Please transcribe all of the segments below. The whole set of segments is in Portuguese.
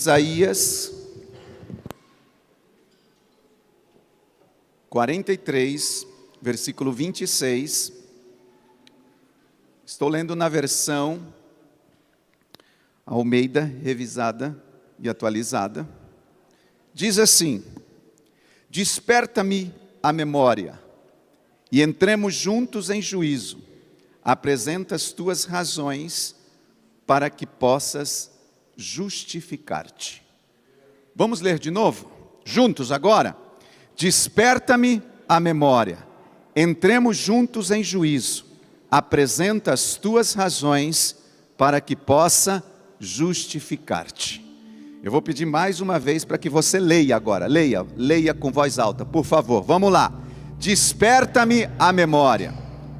Isaías 43, versículo 26. Estou lendo na versão Almeida, revisada e atualizada. Diz assim: desperta-me a memória, e entremos juntos em juízo. Apresenta as tuas razões, para que possas justificar-te. Vamos ler de novo? Juntos agora? Desperta-me a memória, entremos juntos em juízo. Apresenta as tuas razões, para que possa justificar-te. Eu vou pedir mais uma vez para que você leia agora. Leia com voz alta, por favor. Vamos lá. Desperta-me a memória,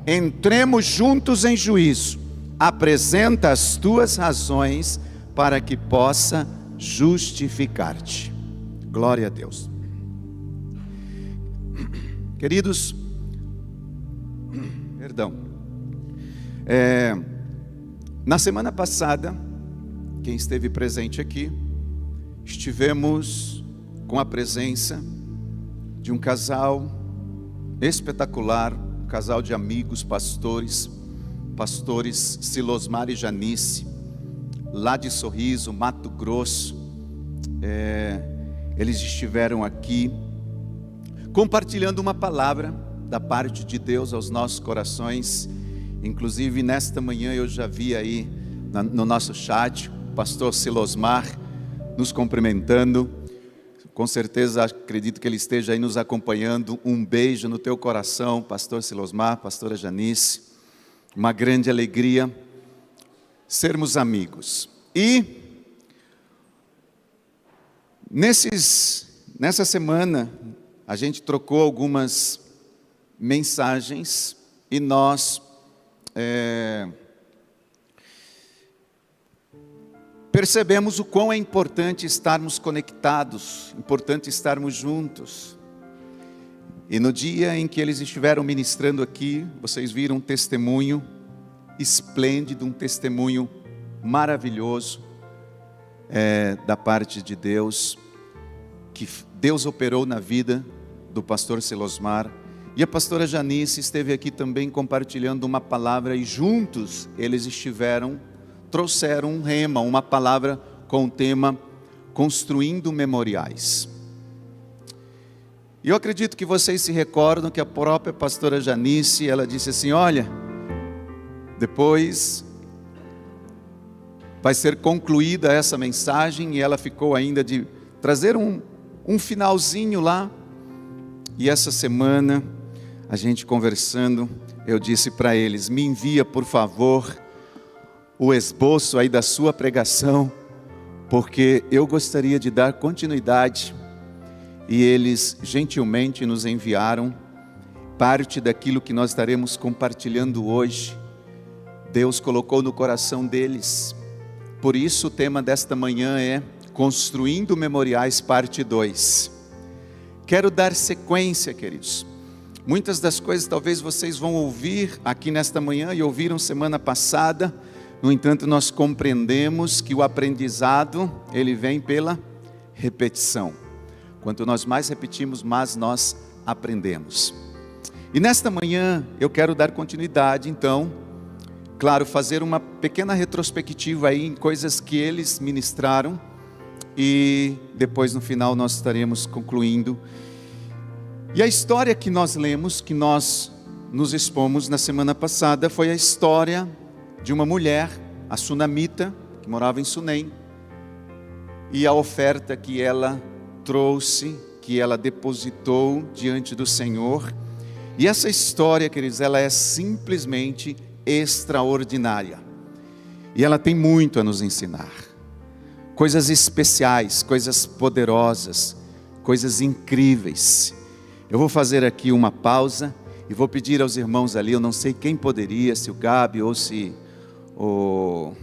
entremos juntos em juízo. Apresenta as tuas razões, para que possa justificar-te. Glória a Deus. Queridos, na semana passada, quem esteve presente aqui, estivemos com a presença de um casal espetacular, um casal de amigos, pastores Silosmar e Janice, lá de Sorriso, Mato Grosso. Eles estiveram aqui compartilhando uma palavra da parte de Deus aos nossos corações. Inclusive nesta manhã eu já vi aí no nosso chat o pastor Silosmar nos cumprimentando. Com certeza acredito que ele esteja aí nos acompanhando. Um beijo no teu coração, pastor Silosmar, pastora Janice. Uma grande alegria sermos amigos. E nessa semana a gente trocou algumas mensagens e nós percebemos o quão é importante estarmos conectados, importante estarmos juntos. E no dia em que eles estiveram ministrando aqui, vocês viram um testemunho esplêndido, um testemunho maravilhoso da parte de Deus, que Deus operou na vida do pastor Silosmar. E a pastora Janice esteve aqui também compartilhando uma palavra, e juntos eles trouxeram um rema, uma palavra com o tema Construindo Memoriais. E eu acredito que vocês se recordam que a própria pastora Janice, ela disse assim: olha, depois vai ser concluída essa mensagem, e ela ficou ainda de trazer um finalzinho lá. E essa semana, a gente conversando, eu disse para eles: me envia por favor o esboço aí da sua pregação, porque eu gostaria de dar continuidade. E eles gentilmente nos enviaram parte daquilo que nós estaremos compartilhando hoje. Deus colocou no coração deles. Por isso o tema desta manhã é Construindo Memoriais, parte 2. Quero dar sequência, queridos. Muitas das coisas talvez vocês vão ouvir aqui nesta manhã e ouviram semana passada. No entanto, nós compreendemos que o aprendizado, ele vem pela repetição. Quanto nós mais repetimos, mais nós aprendemos. E nesta manhã eu quero dar continuidade, então, claro, fazer uma pequena retrospectiva aí em coisas que eles ministraram, e depois no final nós estaremos concluindo. E a história que nós lemos, que nós nos expomos na semana passada, foi a história de uma mulher, a Sunamita, que morava em Sunem, e a oferta que ela trouxe, que ela depositou diante do Senhor. E essa história, queridos, ela é simplesmente extraordinária, e ela tem muito a nos ensinar, coisas especiais, coisas poderosas, coisas incríveis. Eu vou fazer aqui uma pausa e vou pedir aos irmãos ali, eu não sei quem poderia, se o Gabi ou se o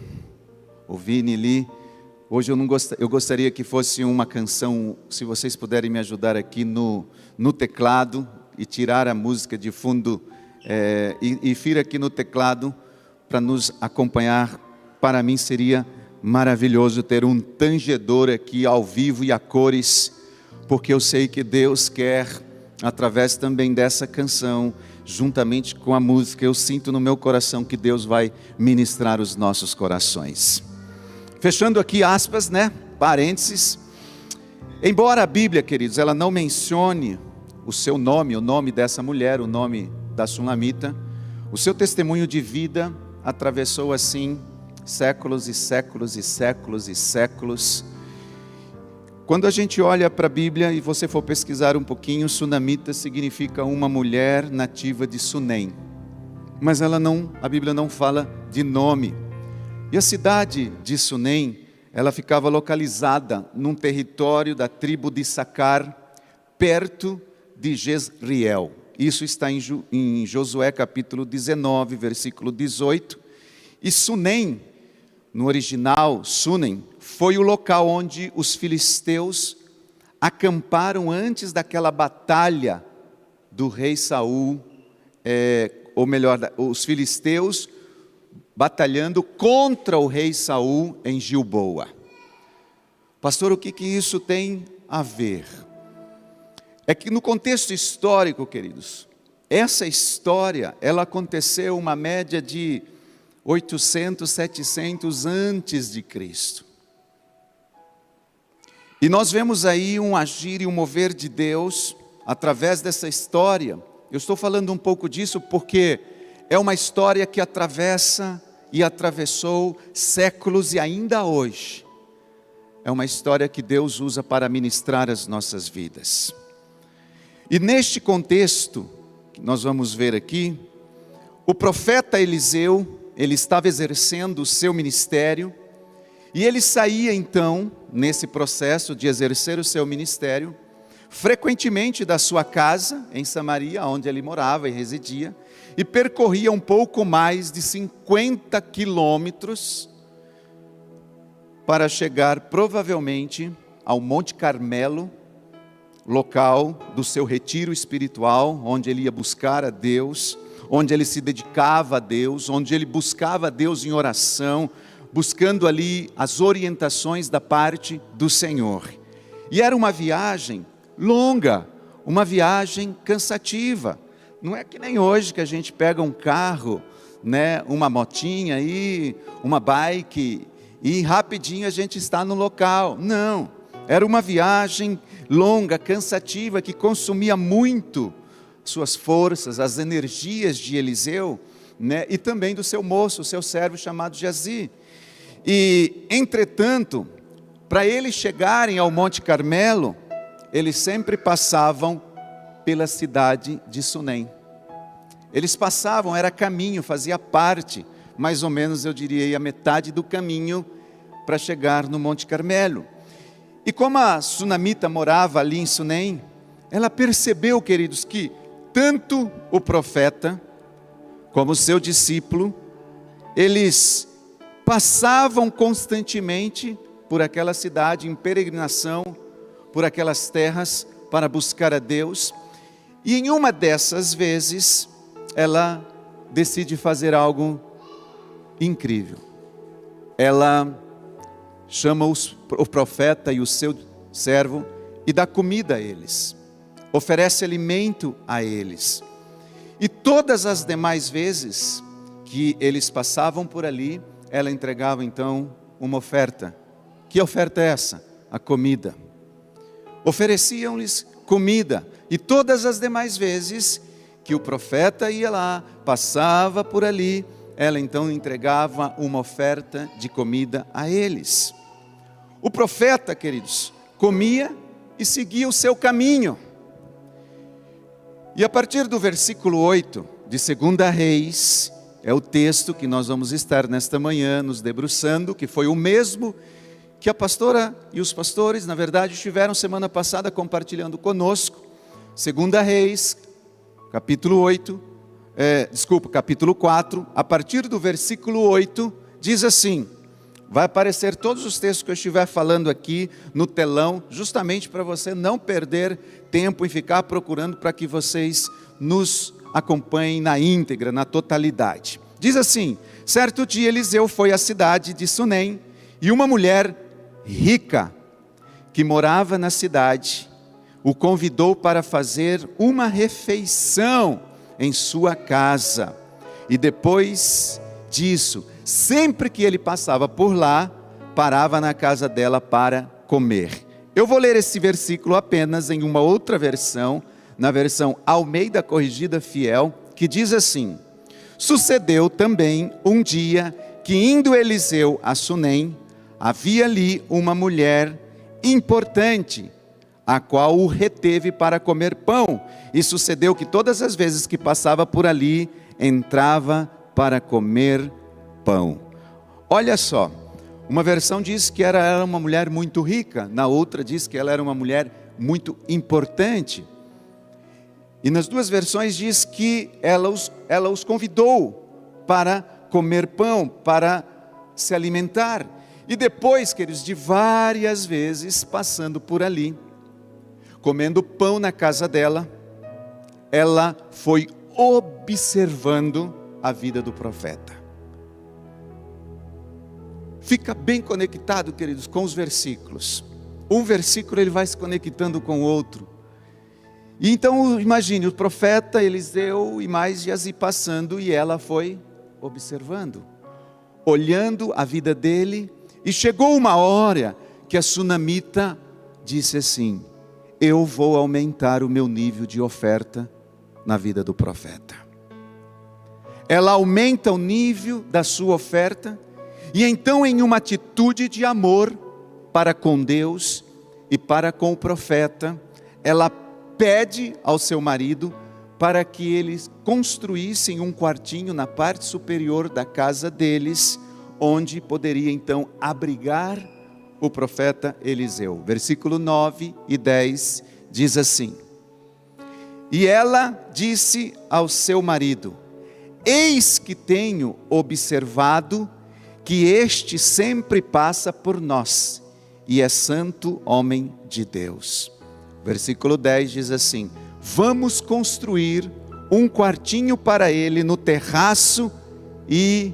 Vini ali. Hoje eu gostaria que fosse uma canção, se vocês puderem me ajudar aqui no teclado e tirar a música de fundo, e vir aqui no teclado para nos acompanhar. Para mim seria maravilhoso ter um tangedor aqui ao vivo e a cores, porque eu sei que Deus quer, através também dessa canção, juntamente com a música, eu sinto no meu coração que Deus vai ministrar os nossos corações. Fechando aqui aspas, parênteses. Embora a Bíblia, queridos, ela não mencione o seu nome, o nome dessa mulher, o nome da sunamita, o seu testemunho de vida atravessou assim séculos e séculos e séculos e séculos. Quando a gente olha para a Bíblia e você for pesquisar um pouquinho, sunamita significa uma mulher nativa de Sunem. Mas a Bíblia não fala de nome. E a cidade de Sunem, ela ficava localizada num território da tribo de Issacar, perto de Jezreel. Isso está em Josué capítulo 19, versículo 18. E Sunem, no original, Sunem, foi o local onde os filisteus acamparam antes daquela batalha do rei Saul, ou melhor, os filisteus batalhando contra o rei Saul em Gilboa. Pastor, o que isso tem a ver? É que no contexto histórico, queridos, essa história, ela aconteceu uma média de 800, 700 antes de Cristo. E nós vemos aí um agir e um mover de Deus através dessa história. Eu estou falando um pouco disso porque é uma história que atravessa e atravessou séculos e ainda hoje é uma história que Deus usa para ministrar as nossas vidas. E neste contexto, que nós vamos ver aqui, o profeta Eliseu, ele estava exercendo o seu ministério, e ele saía então, nesse processo de exercer o seu ministério, frequentemente da sua casa, em Samaria, onde ele morava e residia, e percorria um pouco mais de 50 quilômetros, para chegar provavelmente ao Monte Carmelo, local do seu retiro espiritual, onde ele ia buscar a Deus, onde ele se dedicava a Deus, onde ele buscava a Deus em oração, buscando ali as orientações da parte do Senhor. E era uma viagem longa, uma viagem cansativa. Não é que nem hoje que a gente pega um carro, uma motinha e uma bike e rapidinho a gente está no local. Não, era uma viagem longa, cansativa, que consumia muito suas forças, as energias de Eliseu, e também do seu moço, o seu servo chamado Geazi. E, entretanto, para eles chegarem ao Monte Carmelo, eles sempre passavam pela cidade de Sunem. Eles passavam, era caminho, fazia parte, mais ou menos eu diria, a metade do caminho para chegar no Monte Carmelo. E como a sunamita morava ali em Sunem, ela percebeu, queridos, que tanto o profeta como o seu discípulo, eles passavam constantemente por aquela cidade em peregrinação, por aquelas terras para buscar a Deus. E em uma dessas vezes, ela decide fazer algo incrível. Ela chama o profeta e o seu servo e dá comida a eles, oferece alimento a eles. E todas as demais vezes que eles passavam por ali, ela entregava então uma oferta. Que oferta é essa? A comida. Ofereciam-lhes comida. E todas as demais vezes que o profeta ia lá, passava por ali, ela então entregava uma oferta de comida a eles. O profeta, queridos, comia e seguia o seu caminho. E a partir do versículo 8 de 2 Reis, é o texto que nós vamos estar nesta manhã nos debruçando, que foi o mesmo que a pastora e os pastores, na verdade, estiveram semana passada compartilhando conosco. 2 Reis, capítulo 4, a partir do versículo 8, diz assim, vai aparecer todos os textos que eu estiver falando aqui no telão, justamente para você não perder tempo e ficar procurando para que vocês nos acompanhem na íntegra, na totalidade. Diz assim, certo dia Eliseu foi à cidade de Sunem E uma mulher rica, que morava na cidade, o convidou para fazer uma refeição em sua casa. E depois disso, sempre que ele passava por lá, parava na casa dela para comer. Eu vou ler esse versículo apenas em uma outra versão, na versão Almeida Corrigida Fiel, que diz assim: sucedeu também um dia que, indo Eliseu a Sunem, havia ali uma mulher importante, a qual o reteve para comer pão. E sucedeu que todas as vezes que passava por ali, entrava para comer pão. Olha só, uma versão diz que ela era uma mulher muito rica, na outra diz que ela era uma mulher muito importante. E nas duas versões diz que ela os convidou para comer pão, para se alimentar. E depois, queridos, de várias vezes passando por ali, comendo pão na casa dela, ela foi observando a vida do profeta. Fica bem conectado, queridos, com os versículos. Um versículo ele vai se conectando com o outro. E então imagine o profeta Eliseu e mais Geazi passando, e ela foi observando, olhando a vida dele. E chegou uma hora que a sunamita disse assim: eu vou aumentar o meu nível de oferta na vida do profeta. Ela aumenta o nível da sua oferta, e então, em uma atitude de amor para com Deus e para com o profeta, ela pede ao seu marido para que eles construíssem um quartinho na parte superior da casa deles, onde poderia então abrigar o profeta Eliseu. Versículo 9 e 10 diz assim: e ela disse ao seu marido: eis que tenho observado que este sempre passa por nós, e é santo homem de Deus. Versículo 10 diz assim: vamos construir um quartinho para ele no terraço e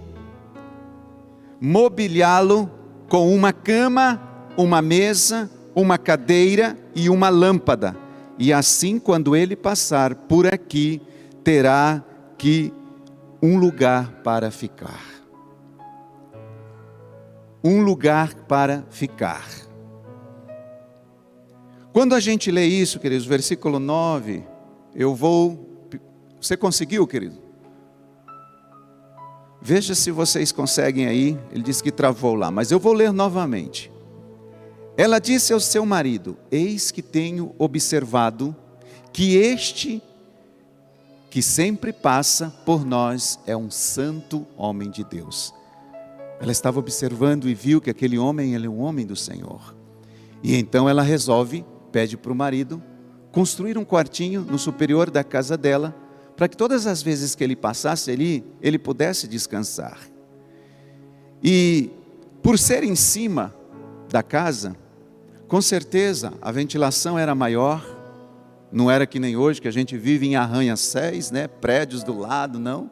mobiliá-lo com uma cama, uma mesa, uma cadeira e uma lâmpada. E assim, quando ele passar por aqui, terá um lugar para ficar. Um lugar para ficar. Quando a gente lê isso, queridos, versículo 9, você conseguiu, querido? Veja se vocês conseguem aí. Ele disse que travou lá, mas eu vou ler novamente. Ela disse ao seu marido: eis que tenho observado que este que sempre passa por nós é um santo homem de Deus. Ela estava observando e viu que aquele homem, ele é um homem do Senhor. E então ela resolve, pede para o marido construir um quartinho no superior da casa dela, para que todas as vezes que ele passasse ali, ele pudesse descansar. E por ser em cima da casa, com certeza a ventilação era maior. Não era que nem hoje, que a gente vive em arranha-céus, né? Prédios do lado, não.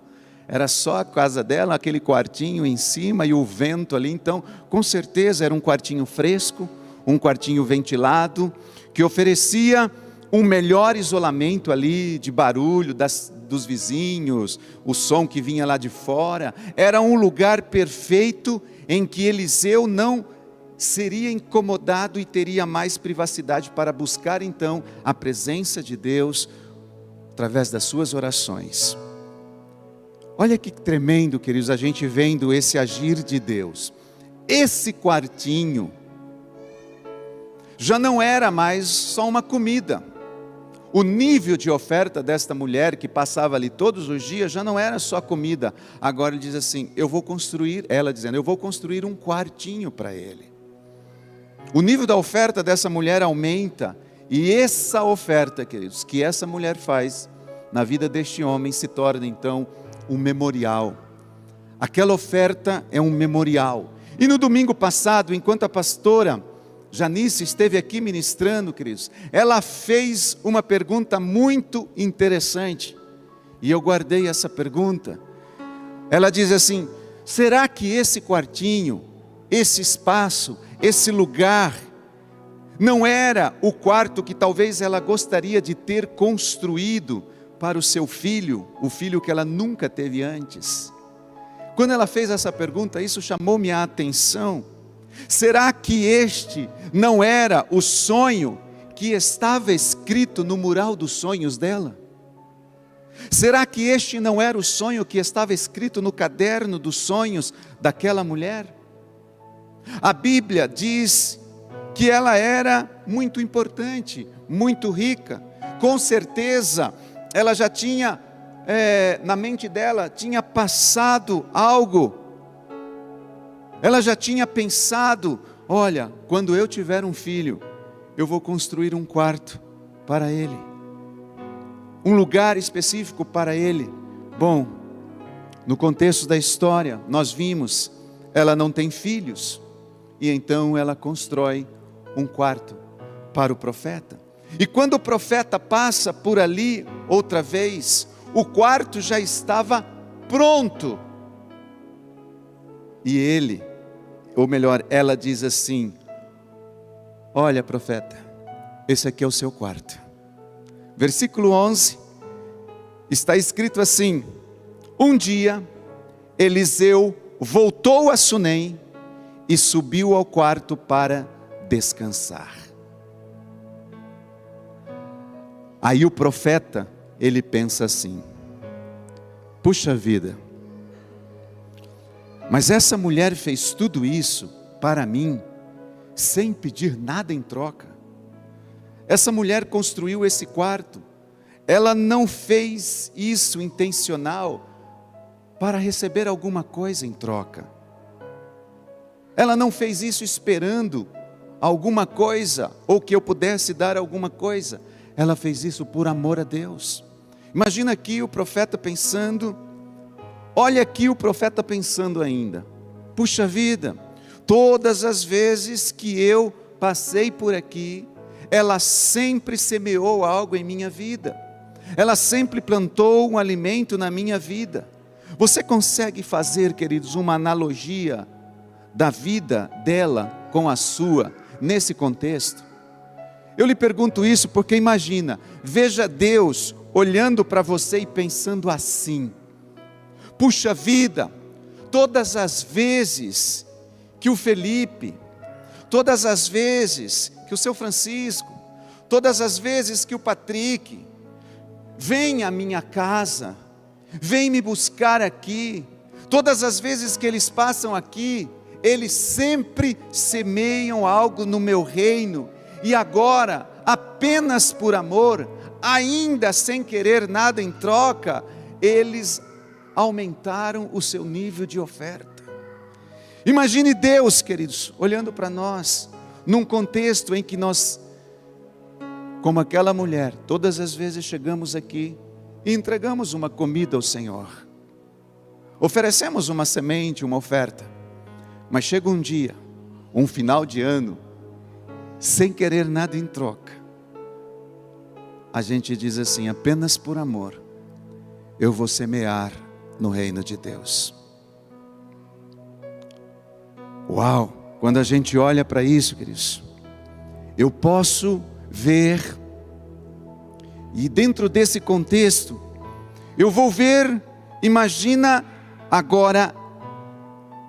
Era só a casa dela, aquele quartinho em cima e o vento ali. Então, com certeza era um quartinho fresco, um quartinho ventilado, que oferecia um melhor isolamento ali de barulho dos vizinhos, o som que vinha lá de fora. Era um lugar perfeito em que Eliseu não seria incomodado e teria mais privacidade para buscar então a presença de Deus através das suas orações. Olha que tremendo, queridos, a gente vendo esse agir de Deus. Esse quartinho já não era mais só uma comida. O nível de oferta desta mulher que passava ali todos os dias já não era só comida. Agora ele diz assim: eu vou construir um quartinho para ele. O nível da oferta dessa mulher aumenta, e essa oferta, queridos, que essa mulher faz na vida deste homem se torna então um memorial. Aquela oferta é um memorial. E no domingo passado, enquanto a pastora Janice esteve aqui ministrando, queridos, ela fez uma pergunta muito interessante, e eu guardei essa pergunta. Ela diz assim: será que esse quartinho esse espaço, esse lugar, não era o quarto que talvez ela gostaria de ter construído para o seu filho, o filho que ela nunca teve antes. Quando ela fez essa pergunta, isso chamou minha atenção. Será que este não era o sonho que estava escrito no mural dos sonhos dela? Será que este não era o sonho que estava escrito no caderno dos sonhos daquela mulher? A Bíblia diz que ela era muito importante, muito rica. Com certeza, ela já tinha, na mente dela, tinha passado algo. Ela já tinha pensado, olha, quando eu tiver um filho, eu vou construir um quarto para ele. Um lugar específico para ele. Bom, no contexto da história, nós vimos, ela não tem filhos, e então ela constrói um quarto para o profeta. E quando o profeta passa por ali outra vez, o quarto já estava pronto. E ele, ou melhor, ela diz assim: olha, profeta, esse aqui é o seu quarto. Versículo 11, está escrito assim: um dia, Eliseu voltou a Sunem e subiu ao quarto para descansar. Aí o profeta, ele pensa assim: puxa vida, mas essa mulher fez tudo isso para mim, sem pedir nada em troca. Essa mulher construiu esse quarto, ela não fez isso intencional para receber alguma coisa em troca. Ela não fez isso esperando alguma coisa, ou que eu pudesse dar alguma coisa. Ela fez isso por amor a Deus. Imagina aqui o profeta pensando, olha aqui o profeta pensando ainda: puxa vida, todas as vezes que eu passei por aqui, ela sempre semeou algo em minha vida, ela sempre plantou um alimento na minha vida. Você consegue fazer, queridos, uma analogia da vida dela com a sua, nesse contexto? Eu lhe pergunto isso porque imagina, veja Deus olhando para você e pensando assim: puxa vida, todas as vezes que o Felipe, todas as vezes que o seu Francisco, todas as vezes que o Patrick vem à minha casa, vem me buscar aqui, todas as vezes que eles passam aqui, eles sempre semeiam algo no meu reino, e agora, apenas por amor, ainda sem querer nada em troca, eles aumentaram o seu nível de oferta. Imagine Deus, queridos, olhando para nós, num contexto em que nós, como aquela mulher, todas as vezes chegamos aqui e entregamos uma comida ao Senhor, oferecemos uma semente, uma oferta, mas chega um dia, um final de ano, sem querer nada em troca, a gente diz assim: apenas por amor, eu vou semear no reino de Deus. Uau! Quando a gente olha para isso, queridos, eu posso ver, e dentro desse contexto, eu vou ver, imagina agora,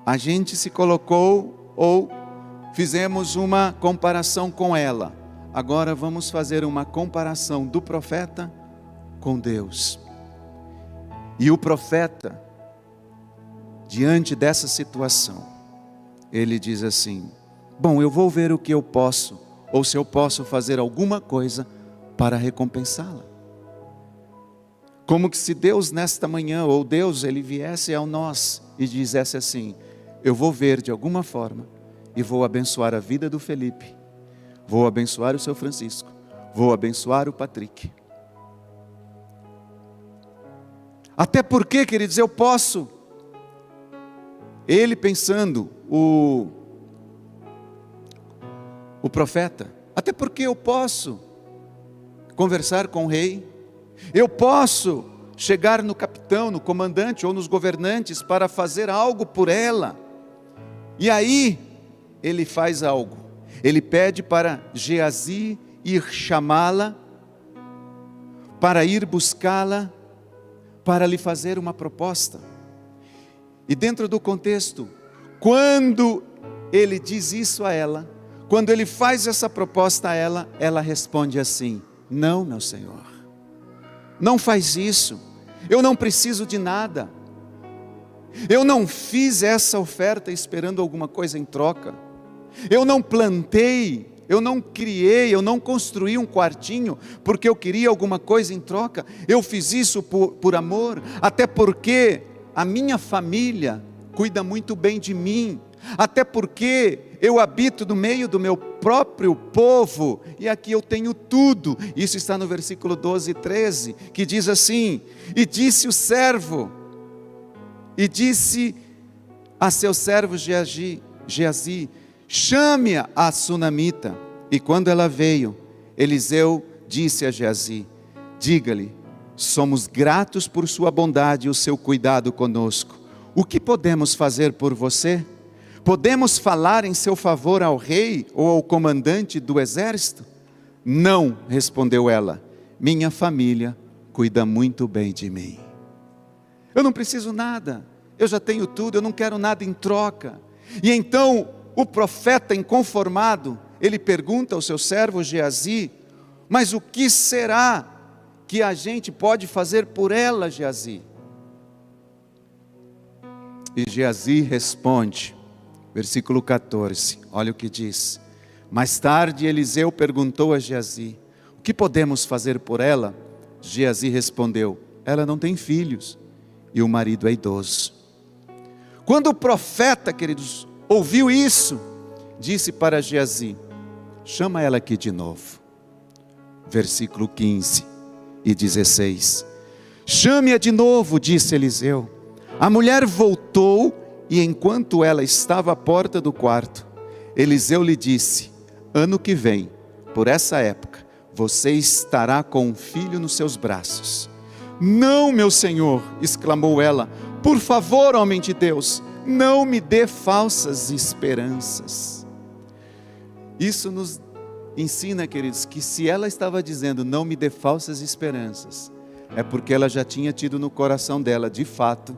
a gente se colocou, ou fizemos uma comparação com ela, agora vamos fazer uma comparação do profeta com Deus. E o profeta, diante dessa situação, ele diz assim: bom, eu vou ver o que eu posso, ou se eu posso fazer alguma coisa para recompensá-la. Como que se Deus nesta manhã, ou Deus, ele viesse a nós e dissesse assim: eu vou ver de alguma forma, e vou abençoar a vida do Felipe, vou abençoar o seu Francisco, vou abençoar o Patrick. Até porque, queridos, eu posso, ele pensando, o profeta, até porque eu posso conversar com o rei, eu posso chegar no capitão, no comandante ou nos governantes para fazer algo por ela, e aí ele faz algo. Ele pede para Geazi ir chamá-la, para ir buscá-la, para lhe fazer uma proposta. E dentro do contexto, quando ele diz isso a ela, quando ele faz essa proposta a ela, ela responde assim: não, meu Senhor, não faz isso, eu não preciso de nada, eu não fiz essa oferta esperando alguma coisa em troca, eu não plantei, eu não criei, eu não construí um quartinho porque eu queria alguma coisa em troca, eu fiz isso por amor, até porque a minha família cuida muito bem de mim, até porque eu habito no meio do meu próprio povo, e aqui eu tenho tudo. Isso está no versículo 12 e 13, que diz assim: e disse o servo, e disse a seu servo Geazi, chame a sunamita. E quando ela veio, Eliseu disse a Geazi, diga-lhe, somos gratos por sua bondade e o seu cuidado conosco. O que podemos fazer por você? Podemos falar em seu favor ao rei ou ao comandante do exército? Não, respondeu ela, minha família cuida muito bem de mim. Eu não preciso nada, eu já tenho tudo, eu não quero nada em troca. E então o profeta inconformado, ele pergunta ao seu servo Geazi, mas o que será que a gente pode fazer por ela, Geazi? E Geazi responde, versículo 14, olha o que diz. Mais tarde Eliseu perguntou a Geazi, o que podemos fazer por ela? Geazi respondeu, ela não tem filhos e o marido é idoso. Quando o profeta, queridos, ouviu isso, disse para Geazi, chama ela aqui de novo. Versículo 15 e 16, chame-a de novo, disse Eliseu. A mulher voltou e enquanto ela estava à porta do quarto, Eliseu lhe disse, ano que vem, por essa época, você estará com um filho nos seus braços. Não, meu senhor, exclamou ela, por favor, homem de Deus, não me dê falsas esperanças. Isso nos ensina, queridos, que se ela estava dizendo, não me dê falsas esperanças, é porque ela já tinha tido no coração dela, de fato,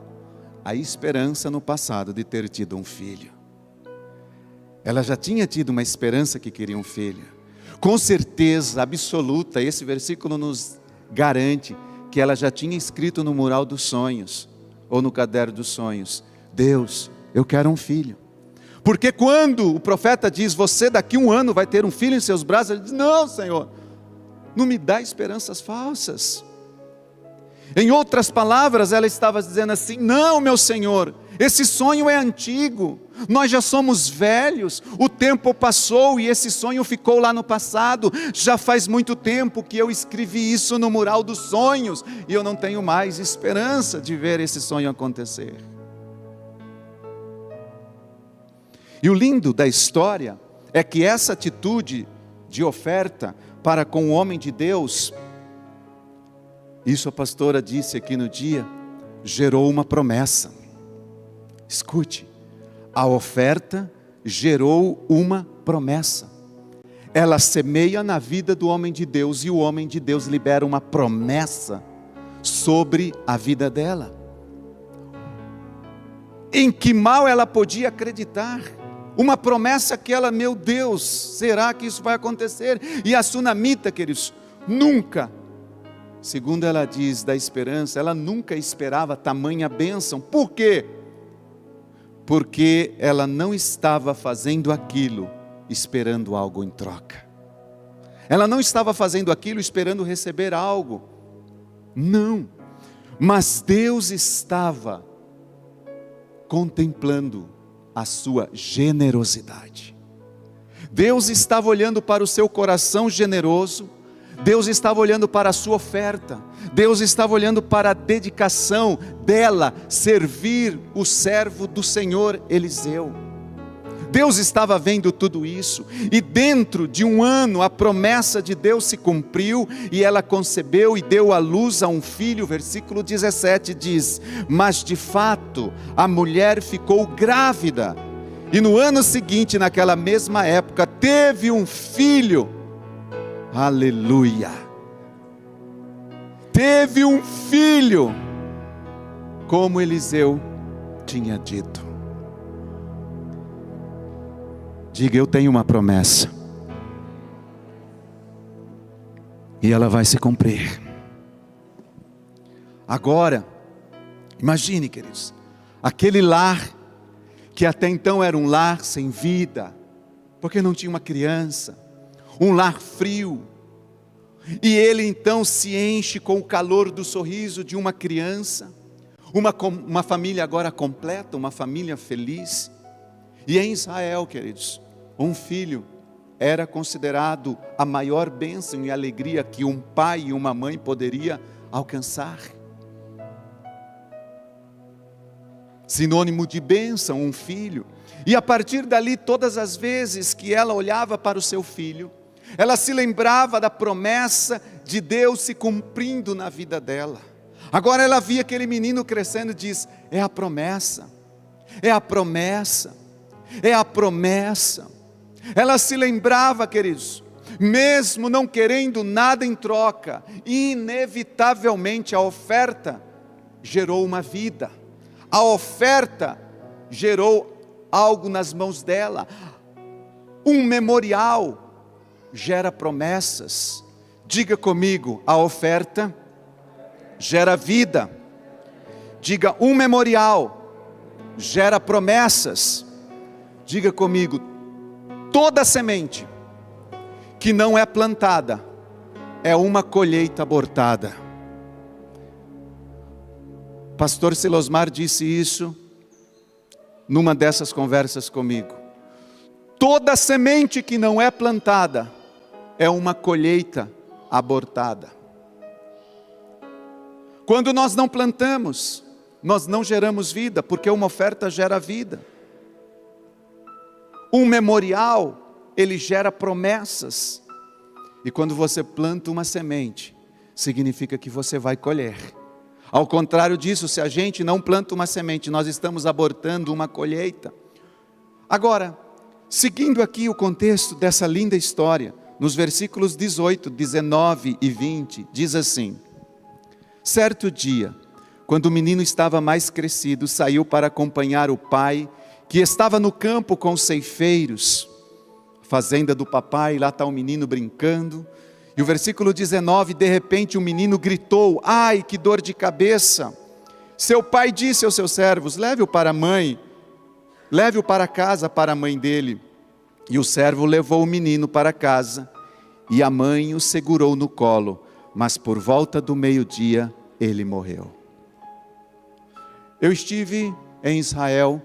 a esperança no passado de ter tido um filho. Ela já tinha tido uma esperança que queria um filho. Com certeza absoluta, esse versículo nos garante que ela já tinha escrito no mural dos sonhos, ou no caderno dos sonhos, Deus, eu quero um filho. Porque quando o profeta diz, você daqui 1 ano vai ter um filho em seus braços, ele diz, não, Senhor, não me dá esperanças falsas. Em outras palavras, ela estava dizendo assim, não, meu Senhor, esse sonho é antigo, nós já somos velhos, o tempo passou e esse sonho ficou lá no passado, já faz muito tempo que eu escrevi isso no mural dos sonhos, e eu não tenho mais esperança de ver esse sonho acontecer. E o lindo da história é que essa atitude de oferta para com o homem de Deus, isso a pastora disse aqui no dia, gerou uma promessa. Escute, a oferta gerou uma promessa. Ela semeia na vida do homem de Deus e o homem de Deus libera uma promessa sobre a vida dela. Em que mal ela podia acreditar? Uma promessa que ela, meu Deus, será que isso vai acontecer? E a sunamita, queridos, nunca, segundo ela diz da esperança, ela nunca esperava tamanha bênção. Por quê? Porque ela não estava fazendo aquilo esperando algo em troca. Ela não estava fazendo aquilo esperando receber algo. Não. Mas Deus estava contemplando a sua generosidade. Deus estava olhando para o seu coração generoso. Deus estava olhando para a sua oferta, Deus estava olhando para a dedicação dela, servir o servo do Senhor Eliseu. Deus estava vendo tudo isso, e dentro de 1 ano a promessa de Deus se cumpriu, e ela concebeu e deu à luz a um filho. Versículo 17 diz, mas de fato a mulher ficou grávida, E no ano seguinte, naquela mesma época, teve um filho. Aleluia! Teve um filho, como Eliseu tinha dito. Diga: eu tenho uma promessa, e ela vai se cumprir. Agora, imagine, queridos, aquele lar, que até então era um lar sem vida, porque não tinha uma criança, um lar frio, e ele então se enche com o calor do sorriso de uma criança, uma família agora completa, uma família feliz. E em Israel, queridos, um filho era considerado a maior bênção e alegria que um pai e uma mãe poderia alcançar. Sinônimo de bênção, um filho. E a partir dali, todas as vezes que ela olhava para o seu filho, ela se lembrava da promessa de Deus se cumprindo na vida dela. Agora ela via aquele menino crescendo e diz: é a promessa, é a promessa, é a promessa. Ela se lembrava, queridos, mesmo não querendo nada em troca, inevitavelmente a oferta gerou uma vida. A oferta gerou algo nas mãos dela. Um memorial gera promessas. Diga comigo: a oferta gera vida. Diga: um memorial gera promessas. Diga comigo: toda semente que não é plantada é uma colheita abortada. Pastor Silosmar disse isso numa dessas conversas comigo. Toda semente que não é plantada é uma colheita abortada. Quando nós não plantamos, nós não geramos vida, porque uma oferta gera vida. Um memorial, ele gera promessas. E quando você planta uma semente, significa que você vai colher. Ao contrário disso, se a gente não planta uma semente, nós estamos abortando uma colheita. Agora, seguindo aqui o contexto dessa linda história, nos versículos 18, 19 e 20, diz assim: certo dia, quando o menino estava mais crescido, saiu para acompanhar o pai, que estava no campo com os ceifeiros, fazenda do papai, lá está o menino brincando. E o versículo 19, de repente o menino gritou: ai, que dor de cabeça! Seu pai disse aos seus servos: leve-o para a mãe, leve-o para casa para a mãe dele. E o servo levou o menino para casa, e a mãe o segurou no colo, mas por volta do meio-dia ele morreu. Eu estive em Israel,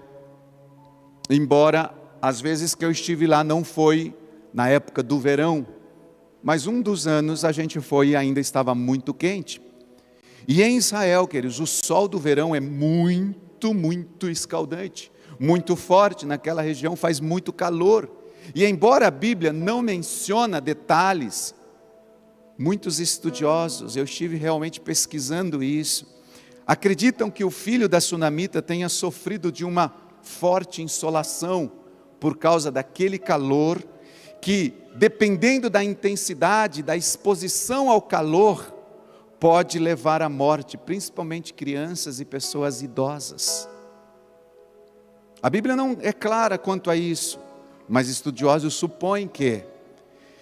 embora as vezes que eu estive lá não foi na época do verão, mas um dos anos a gente foi e ainda estava muito quente. E em Israel, queridos, o sol do verão é muito escaldante, muito forte, naquela região faz muito calor. E embora a Bíblia não menciona detalhes, muitos estudiosos, eu estive realmente pesquisando isso, acreditam que o filho da sunamita tenha sofrido de uma forte insolação por causa daquele calor que, dependendo da intensidade, da exposição ao calor, pode levar à morte, principalmente crianças e pessoas idosas. A Bíblia não é clara quanto a isso, mas estudiosos supõem que.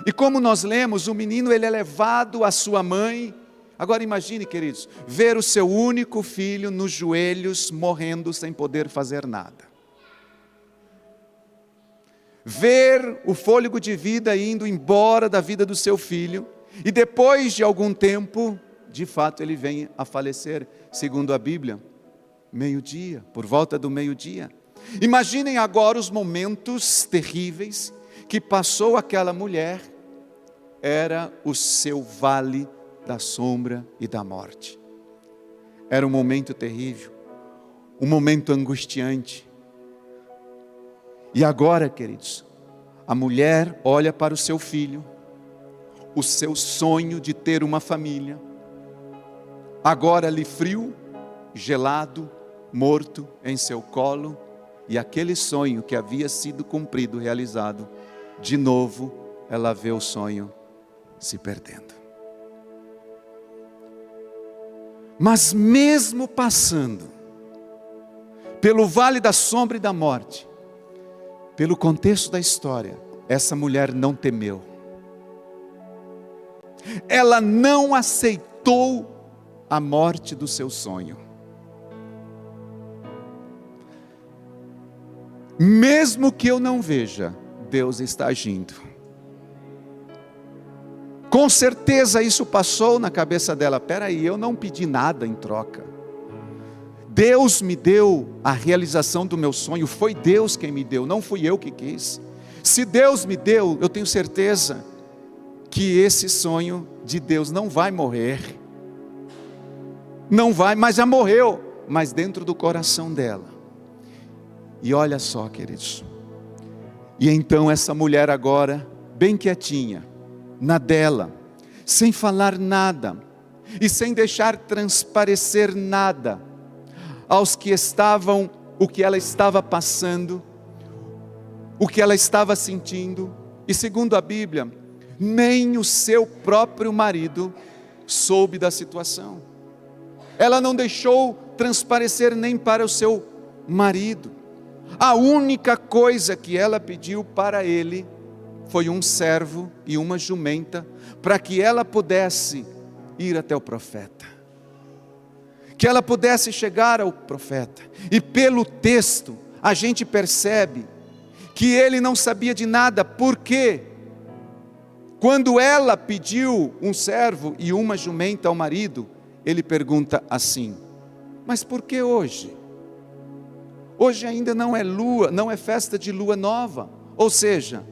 E como nós lemos, o menino ele é levado à sua mãe. Agora imagine, queridos, ver o seu único filho nos joelhos, morrendo sem poder fazer nada. Ver o fôlego de vida indo embora da vida do seu filho, e depois de algum tempo, de fato ele vem a falecer, segundo a Bíblia, meio-dia, por volta do meio-dia. Imaginem agora os momentos terríveis que passou aquela mulher. Era o seu vale da sombra e da morte. Era um momento terrível, um momento angustiante. E agora, queridos, a mulher olha para o seu filho, o seu sonho de ter uma família, agora ali frio, gelado, morto em seu colo, E aquele sonho que havia sido cumprido, realizado, de novo ela vê o sonho se perdendo. Mas mesmo passando pelo vale da sombra e da morte, pelo contexto da história, essa mulher não temeu. Ela não aceitou a morte do seu sonho. Mesmo que eu não veja, Deus está agindo. Com certeza isso passou na cabeça dela. Espera aí, eu não pedi nada em troca. Deus me deu a realização do meu sonho. Foi Deus quem me deu, não fui eu que quis. Se Deus me deu, eu tenho certeza que esse sonho de Deus não vai morrer. Não vai, mas já morreu. Mas dentro do coração dela. E olha só, queridos. E então essa mulher agora, bem quietinha, na dela, sem falar nada, e sem deixar transparecer nada, aos que estavam, o que ela estava passando, o que ela estava sentindo, e segundo a Bíblia, nem o seu próprio marido soube da situação. Ela não deixou transparecer nem para o seu marido. A única coisa que ela pediu para ele foi um servo e uma jumenta, para que ela pudesse ir até o profeta, que ela pudesse chegar ao profeta. E pelo texto a gente percebe que ele não sabia de nada, porque quando ela pediu um servo e uma jumenta ao marido, ele pergunta assim: mas por que hoje? Hoje ainda não é lua, não é festa de lua nova. Ou seja,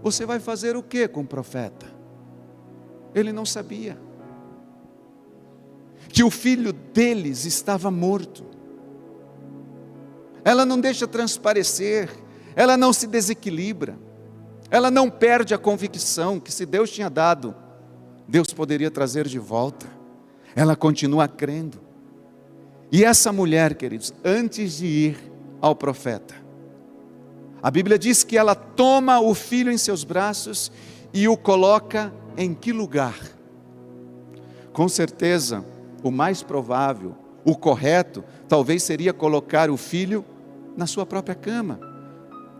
você vai fazer o que com o profeta? Ele não sabia que o filho deles estava morto. Ela não deixa transparecer, ela não se desequilibra, ela não perde a convicção que se Deus tinha dado, Deus poderia trazer de volta. Ela continua crendo. E essa mulher, queridos, antes de ir ao profeta, a Bíblia diz que ela toma o filho em seus braços e o coloca em que lugar? Com certeza, o mais provável, o correto, talvez seria colocar o filho na sua própria cama,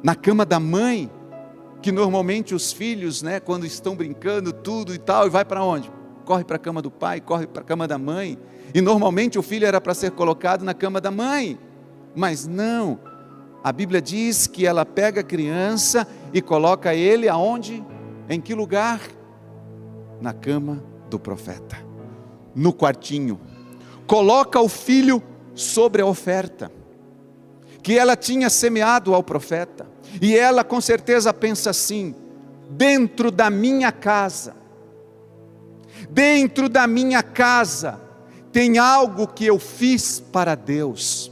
na cama da mãe, que normalmente os filhos, quando estão brincando tudo e tal, e vai para onde? Corre para a cama do pai, corre para a cama da mãe, e normalmente o filho era para ser colocado na cama da mãe, mas não. A Bíblia diz que ela pega a criança e coloca ele aonde? Em que lugar? Na cama do profeta, no quartinho. Coloca o filho sobre a oferta que ela tinha semeado ao profeta. E ela com certeza pensa assim: dentro da minha casa tem algo que eu fiz para Deus.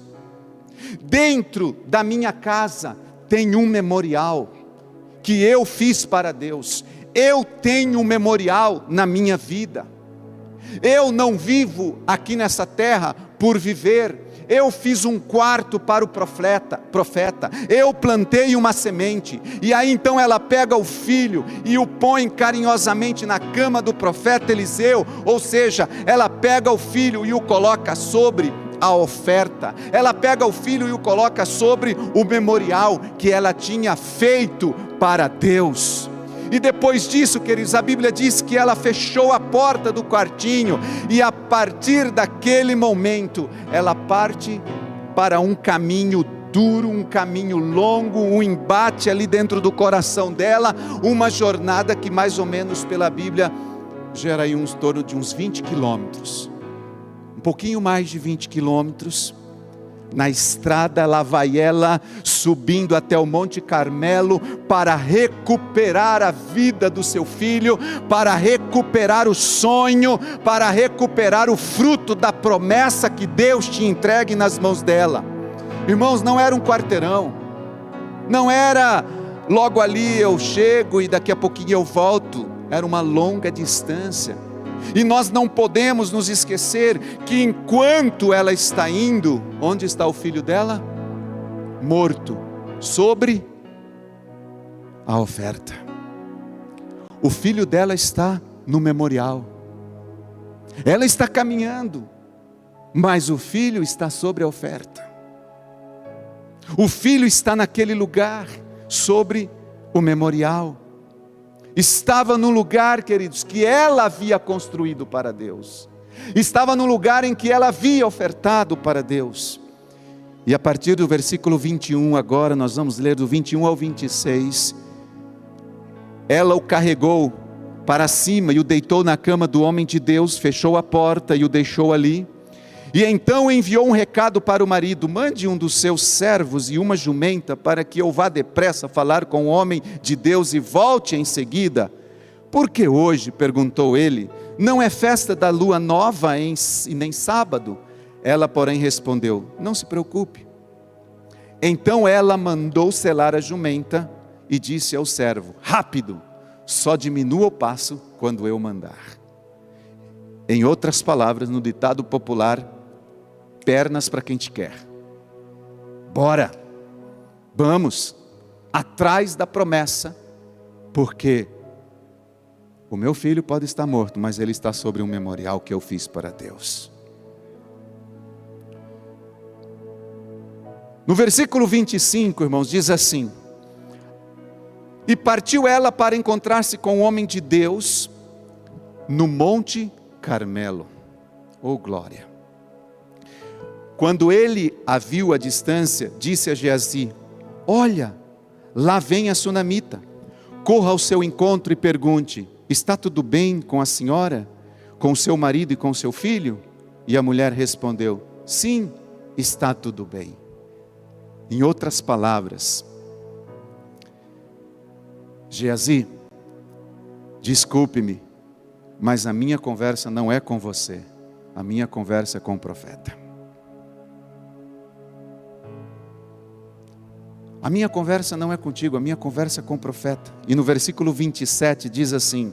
Dentro da minha casa tem um memorial que eu fiz para Deus. Eu tenho um memorial na minha vida. Eu não vivo aqui nessa terra por viver. Eu fiz um quarto para o profeta. Eu plantei uma semente. E aí então ela pega o filho e o põe carinhosamente na cama do profeta Eliseu. Ou seja, ela pega o filho e o coloca sobre a oferta. Ela pega o filho e o coloca sobre o memorial que ela tinha feito para Deus. E depois disso, queridos, a Bíblia diz que ela fechou a porta do quartinho, e a partir daquele momento, ela parte para um caminho duro, um caminho longo, um embate ali dentro do coração dela, uma jornada que mais ou menos pela Bíblia gera aí em torno de uns 20 quilômetros, um pouquinho mais de 20 quilômetros, na estrada. Lá vai ela subindo até o Monte Carmelo para recuperar a vida do seu filho, para recuperar o sonho, para recuperar o fruto da promessa que Deus tinha entregue nas mãos dela. Irmãos, não era um quarteirão, não era logo ali eu chego e daqui a pouquinho eu volto, era uma longa distância. E nós não podemos nos esquecer que enquanto ela está indo, onde está o filho dela? morto sobre a oferta. O filho dela está no memorial. Ela está caminhando, mas o filho está sobre a oferta. O filho está naquele lugar, sobre o memorial. Estava no lugar, queridos, que ela havia construído para Deus. Estava no lugar em que ela havia ofertado para Deus. E a partir do versículo 21, agora nós vamos ler do 21 ao 26. Ela o carregou para cima e o deitou na cama do homem de Deus, fechou a porta e o deixou ali. E então enviou um recado para o marido: mande um dos seus servos e uma jumenta, para que eu vá depressa falar com o homem de Deus e volte em seguida. Por que hoje, perguntou ele, não é festa da lua nova e nem sábado? Ela, porém, respondeu: não se preocupe. Então ela mandou selar a jumenta e disse ao servo: rápido, só diminua o passo quando eu mandar. Em outras palavras, no ditado popular, pernas para quem te quer. Bora, vamos, atrás da promessa, porque o meu filho pode estar morto, mas ele está sobre um memorial que eu fiz para Deus. No versículo 25, irmãos, diz assim: e partiu ela para encontrar-se com o homem de Deus no Monte Carmelo. Oh glória! Quando ele a viu à distância, disse a Geazi: olha, lá vem a sunamita. Corra ao seu encontro e pergunte: está tudo bem com a senhora, com o seu marido e com o seu filho? E a mulher respondeu: sim, está tudo bem. Em outras palavras, Geazi, desculpe-me, mas a minha conversa não é com você, a minha conversa é com o profeta. A minha conversa não é contigo, a minha conversa é com o profeta. E no versículo 27 diz assim: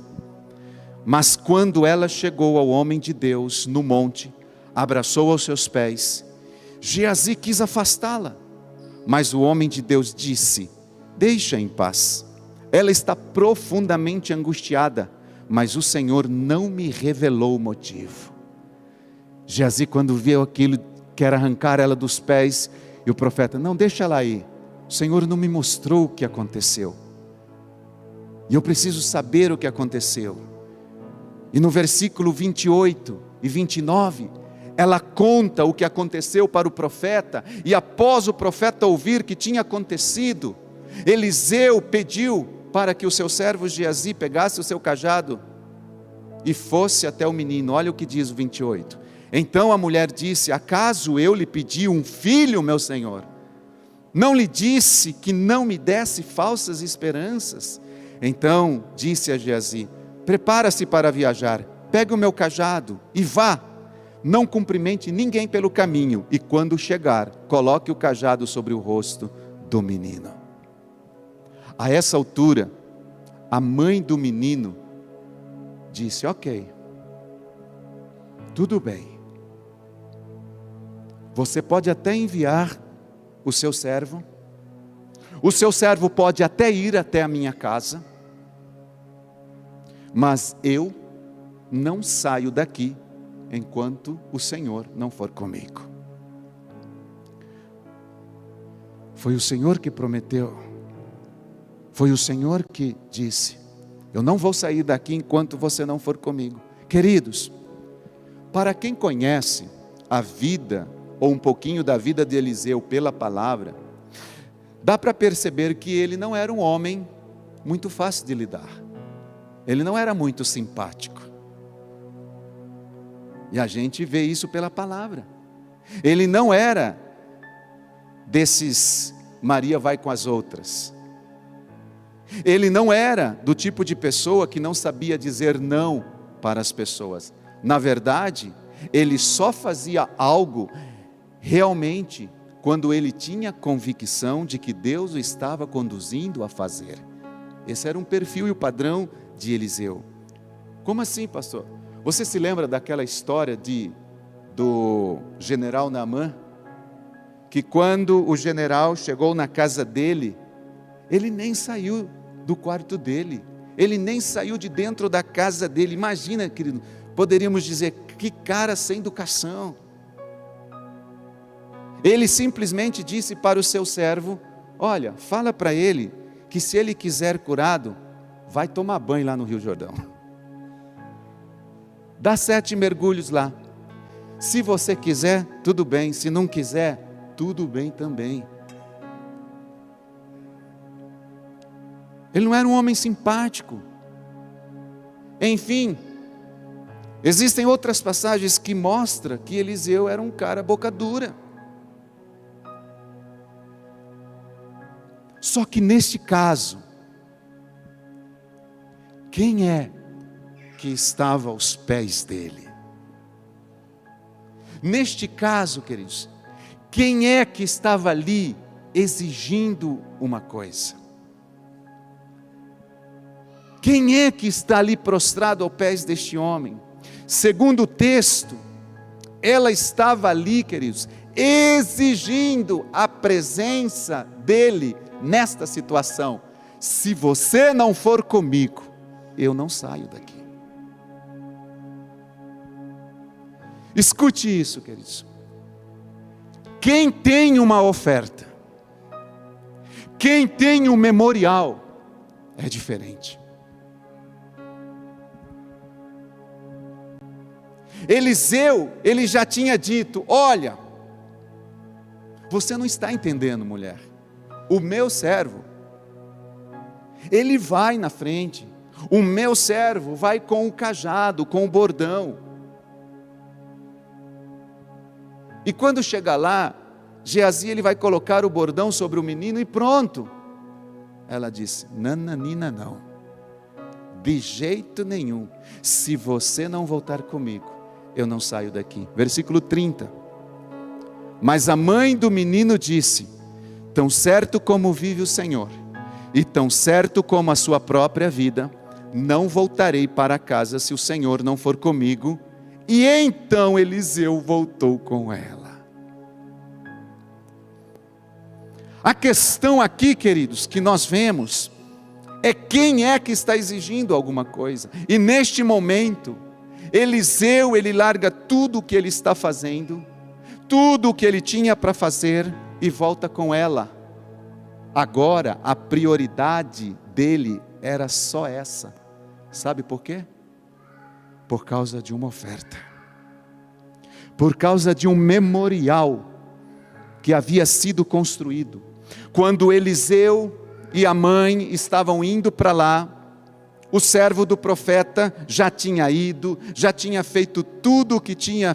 mas quando ela chegou ao homem de Deus no monte, abraçou aos seus pés, Geazi quis afastá-la, mas o homem de Deus disse: deixa em paz, ela está profundamente angustiada, mas o Senhor não me revelou o motivo. Geazi, quando viu aquilo, quer arrancar ela dos pés, e o profeta: não, deixa ela aí, o Senhor não me mostrou o que aconteceu, e eu preciso saber o que aconteceu. E no versículo 28 e 29, ela conta o que aconteceu para o profeta, e após o profeta ouvir que tinha acontecido, Eliseu pediu para que o seu servo Geazi pegasse o seu cajado e fosse até o menino. Olha o que diz o 28. Então a mulher disse: acaso eu lhe pedi um filho, meu senhor? Não lhe disse que não me desse falsas esperanças? Então disse a Geazi: prepara-se para viajar, pegue o meu cajado e vá. Não cumprimente ninguém pelo caminho, e quando chegar, coloque o cajado sobre o rosto do menino. A essa altura, a mãe do menino disse: ok, tudo bem, você pode até enviar o seu servo pode até ir até a minha casa, mas eu não saio daqui enquanto o Senhor não for comigo. Foi o Senhor que prometeu, foi o Senhor que disse: eu não vou sair daqui enquanto você não for comigo. Queridos, para quem conhece a vida, ou um pouquinho da vida de Eliseu pela palavra, dá para perceber que ele não era um homem muito fácil de lidar, ele não era muito simpático, e a gente vê isso pela palavra. Ele não era desses Maria vai com as outras, ele não era do tipo de pessoa que não sabia dizer não para as pessoas. Na verdade, ele só fazia algo realmente quando ele tinha convicção de que Deus o estava conduzindo a fazer. Esse era um perfil e o padrão de Eliseu. Como assim, pastor? Você se lembra daquela história do general Naamã, que quando o general chegou na casa dele, ele nem saiu do quarto dele, ele nem saiu de dentro da casa dele. Imagina, querido, poderíamos dizer, que cara sem educação. Ele simplesmente disse para o seu servo: olha, fala para ele que se ele quiser curado, vai tomar banho lá no Rio Jordão. Dá 7 mergulhos lá. Se você quiser, tudo bem. Se não quiser, tudo bem também. Ele não era um homem simpático. Enfim, existem outras passagens que mostram que Eliseu era um cara boca dura. Só que neste caso, quem é que estava aos pés dele? Neste caso, queridos, quem é que estava ali exigindo uma coisa? Quem é que está ali prostrado aos pés deste homem? Segundo o texto, ela estava ali, queridos, exigindo a presença dele nesta situação. Se você não for comigo, eu não saio daqui. Escute isso, queridos. Quem tem uma oferta, quem tem um memorial, é diferente. Eliseu, ele já tinha dito: olha, você não está entendendo, mulher. O meu servo, ele vai na frente. O meu servo vai com o cajado, com o bordão. E quando chegar lá, Geazi, ele vai colocar o bordão sobre o menino e pronto. Ela disse: nananina não, de jeito nenhum. Se você não voltar comigo, eu não saio daqui. Versículo 30. Mas a mãe do menino disse: tão certo como vive o Senhor, e tão certo como a sua própria vida, não voltarei para casa se o Senhor não for comigo. E então Eliseu voltou com ela. A questão aqui, queridos, que nós vemos, é quem é que está exigindo alguma coisa. E neste momento, Eliseu, ele larga tudo o que ele está fazendo, tudo o que ele tinha para fazer, e volta com ela. Agora, a prioridade dele era só essa. Sabe por quê? Por causa de uma oferta, por causa de um memorial que havia sido construído. Quando Eliseu e a mãe estavam indo para lá, o servo do profeta já tinha ido, já tinha feito tudo o que tinha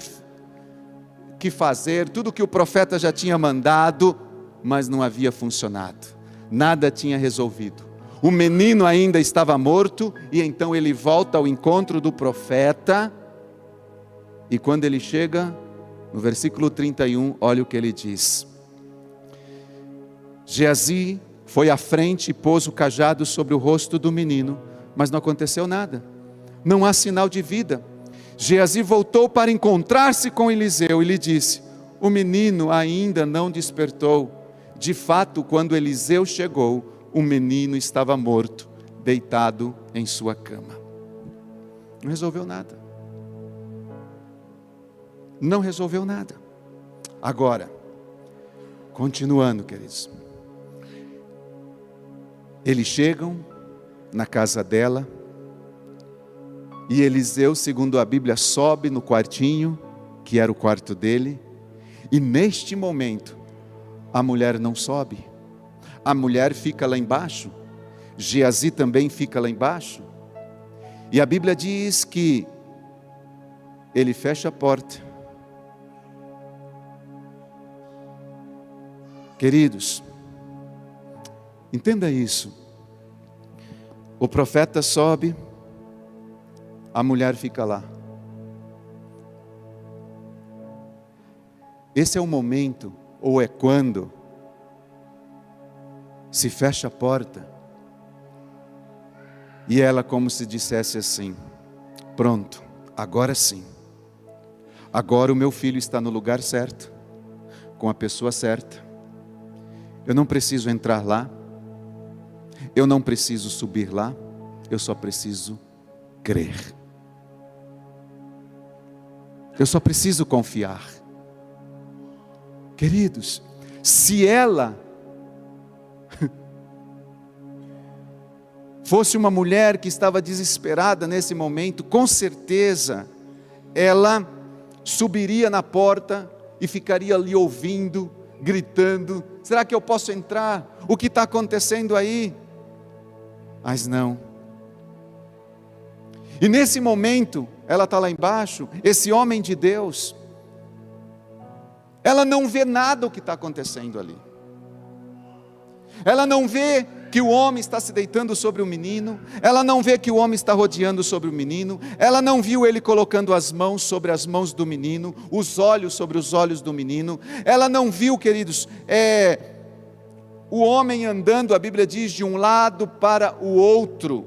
que fazer, tudo que o profeta já tinha mandado, mas não havia funcionado, nada tinha resolvido. O menino ainda estava morto, e então ele volta ao encontro do profeta, e quando ele chega, no versículo 31, olha o que ele diz: Geazi foi à frente e pôs o cajado sobre o rosto do menino, mas não aconteceu nada, não há sinal de vida. Geazi voltou para encontrar-se com Eliseu e lhe disse: o menino ainda não despertou. De fato, quando Eliseu chegou, o menino estava morto, deitado em sua cama. Não resolveu nada. Não resolveu nada. Agora, continuando, queridos. Eles chegam na casa dela, e Eliseu, segundo a Bíblia, sobe no quartinho, que era o quarto dele, e neste momento, a mulher não sobe. A mulher fica lá embaixo, Geazi também fica lá embaixo, e a Bíblia diz que ele fecha a porta. Queridos, entenda isso. O profeta sobe, a mulher fica lá. Esse é o momento, ou é quando se fecha a porta, e ela como se dissesse assim: pronto, agora sim, agora o meu filho está no lugar certo, com a pessoa certa. Eu não preciso entrar lá, eu não preciso subir lá, eu só preciso crer. Eu só preciso confiar. Queridos, se ela fosse uma mulher que estava desesperada nesse momento, com certeza ela subiria na porta e ficaria ali ouvindo, gritando: será que eu posso entrar? O que está acontecendo aí? Mas não. E nesse momento, ela está lá embaixo, esse homem de Deus, ela não vê nada o que está acontecendo ali. Ela não vê que o homem está se deitando sobre o menino, ela não vê que o homem está rodeando sobre o menino, ela não viu ele colocando as mãos sobre as mãos do menino, os olhos sobre os olhos do menino, ela não viu, queridos, o homem andando, a Bíblia diz, de um lado para o outro,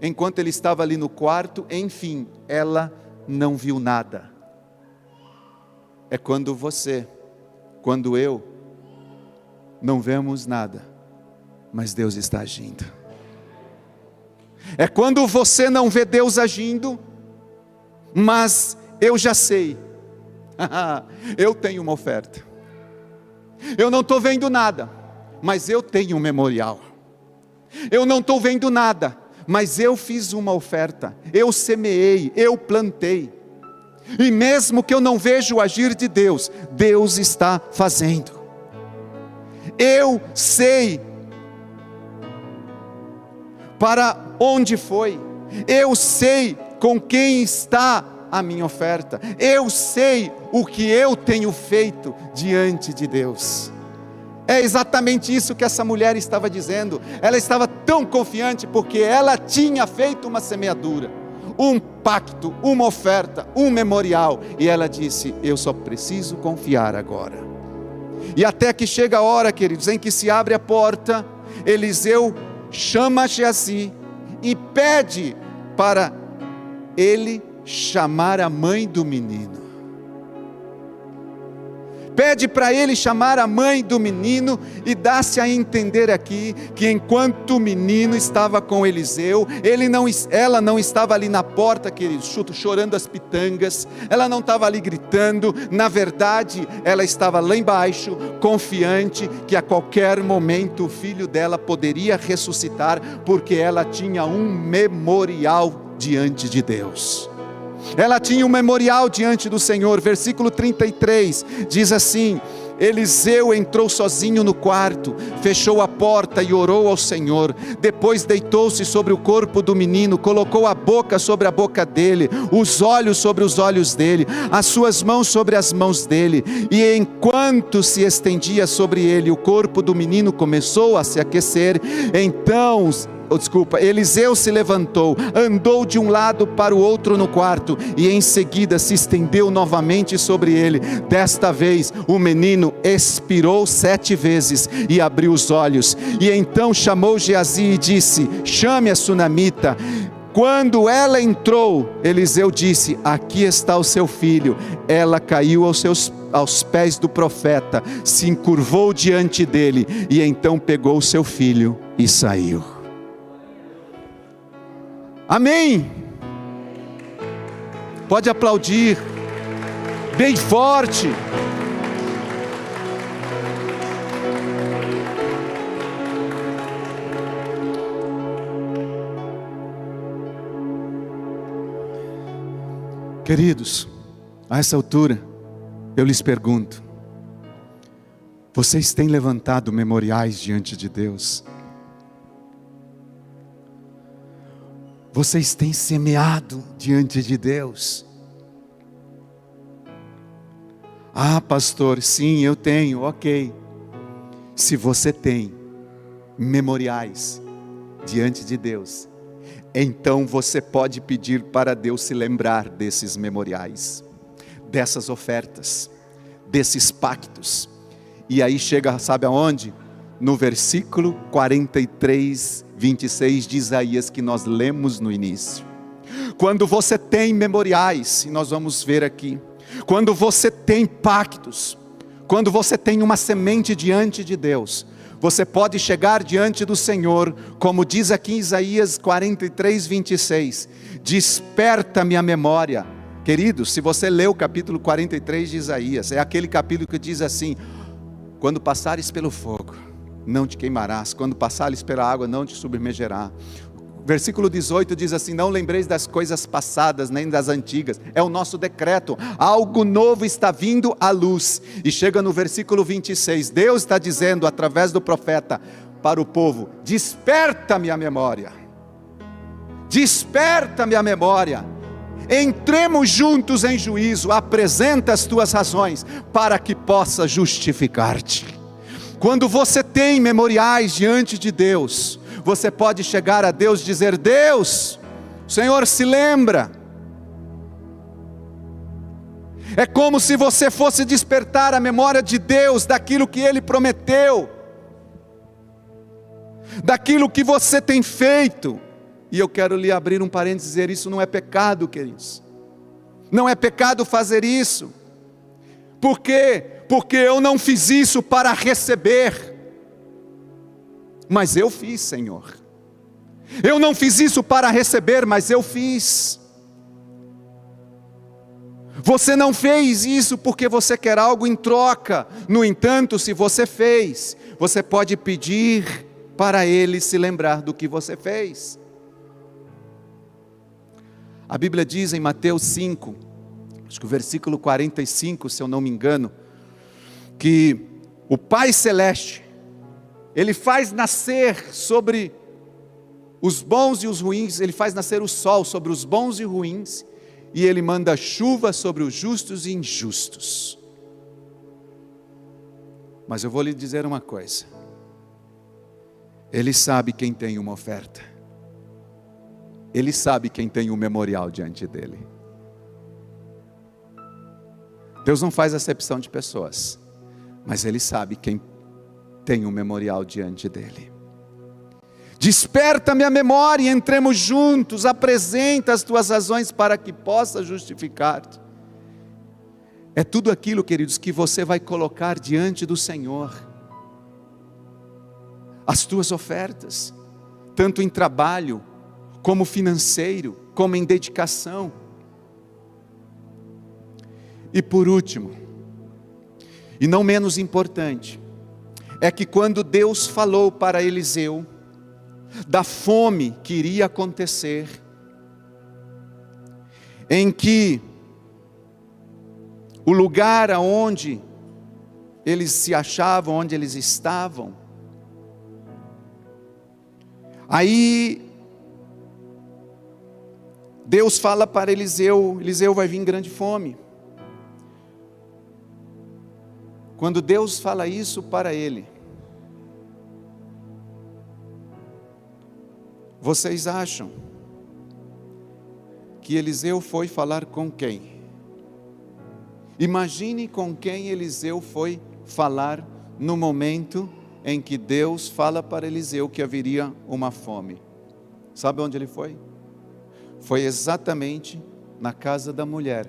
enquanto ele estava ali no quarto. Enfim, ela não viu nada. É quando você, quando eu, não vemos nada, mas Deus está agindo. É quando você não vê Deus agindo, mas eu já sei, eu tenho uma oferta. Eu não estou vendo nada, mas eu tenho um memorial. Eu não estou vendo nada, mas eu fiz uma oferta, eu semeei, eu plantei. E mesmo que eu não veja o agir de Deus, Deus está fazendo. Eu sei para onde foi, eu sei com quem está a minha oferta, eu sei o que eu tenho feito diante de Deus. É exatamente isso que essa mulher estava dizendo. Ela estava tão confiante porque ela tinha feito uma semeadura, um pacto, uma oferta, um memorial, e ela disse: eu só preciso confiar agora. E até que chega a hora, queridos, em que se abre a porta, Eliseu chama Geazi e pede para ele chamar a mãe do menino. Pede para ele chamar a mãe do menino, e dá-se a entender aqui que enquanto o menino estava com Eliseu, ela não estava ali na porta, queridos, chorando as pitangas, ela não estava ali gritando. Na verdade, ela estava lá embaixo, confiante que a qualquer momento o filho dela poderia ressuscitar, porque ela tinha um memorial diante de Deus. Ela tinha um memorial diante do Senhor. Versículo 33 diz assim: Eliseu entrou sozinho no quarto, fechou a porta e orou ao Senhor. Depois deitou-se sobre o corpo do menino, colocou a boca sobre a boca dele, os olhos sobre os olhos dele, as suas mãos sobre as mãos dele. E enquanto se estendia sobre ele, o corpo do menino começou a se aquecer. Então Eliseu se levantou, andou de um lado para o outro no quarto, e em seguida se estendeu novamente sobre ele. Desta vez o menino expirou 7 vezes e abriu os olhos. E então chamou Geazi e disse: chame a sunamita. Quando ela entrou, Eliseu disse: aqui está o seu filho. Ela caiu aos pés do profeta, se encurvou diante dele, e então pegou o seu filho e saiu. Amém. Pode aplaudir bem forte. Queridos, a essa altura eu lhes pergunto: vocês têm levantado memoriais diante de Deus? Vocês têm semeado diante de Deus? Ah, pastor, sim, eu tenho, ok. Se você tem memoriais diante de Deus, então você pode pedir para Deus se lembrar desses memoriais, dessas ofertas, desses pactos. E aí chega, sabe aonde? No versículo 43, 26 de Isaías, que nós lemos no início. Quando você tem memoriais, e nós vamos ver aqui, quando você tem pactos, Quando você tem uma semente diante de Deus, você pode chegar diante do Senhor, como diz aqui em Isaías 43, 26, desperta-me a memória. Queridos, se você lê o capítulo 43 de Isaías, é aquele capítulo que diz assim: quando passares pelo fogo, não te queimarás, quando passares pela água, não te submergerá. Versículo 18 diz assim: não lembreis das coisas passadas, nem das antigas. É o nosso decreto, algo novo está vindo à luz. E chega no versículo 26, Deus está dizendo através do profeta para o povo: desperta-me a memória, desperta-me a memória, entremos juntos em juízo, apresenta as tuas razões, para que possa justificar-te. Quando você tem memoriais diante de Deus, você pode chegar a Deus e dizer: Deus, o Senhor se lembra. É como se você fosse despertar a memória de Deus, daquilo que Ele prometeu, daquilo que você tem feito. E eu quero lhe abrir um parênteses e dizer: isso não é pecado, queridos. Não é pecado fazer isso. Por quê? Porque eu não fiz isso para receber, mas eu fiz, Senhor. Eu não fiz isso para receber, mas eu fiz. Você não fez isso porque você quer algo em troca. No entanto, se você fez, você pode pedir para Ele se lembrar do que você fez. A Bíblia diz em Mateus 5, acho que o versículo 45, se eu não me engano, que o Pai Celeste, Ele faz nascer sobre os bons e os ruins, Ele faz nascer o sol sobre os bons e ruins, e Ele manda chuva sobre os justos e injustos. Mas eu vou lhe dizer uma coisa: Ele sabe quem tem uma oferta, Ele sabe quem tem um memorial diante dEle. Deus não faz acepção de pessoas, mas Ele sabe quem tem um memorial diante dEle. Desperta-me a memória e entremos juntos, apresenta as tuas razões para que possa justificar-te. É tudo aquilo, queridos, que você vai colocar diante do Senhor. As tuas ofertas, tanto em trabalho, como financeiro, como em dedicação. E por último, e não menos importante, é que quando Deus falou para Eliseu da fome que iria acontecer, em que o lugar aonde eles se achavam, onde eles estavam, aí Deus fala para Eliseu: Eliseu, vai vir grande fome. Quando Deus fala isso para ele, vocês acham que Eliseu foi falar com quem? Imagine com quem Eliseu foi falar no momento em que Deus fala para Eliseu que haveria uma fome. Sabe onde ele foi? Foi exatamente na casa da mulher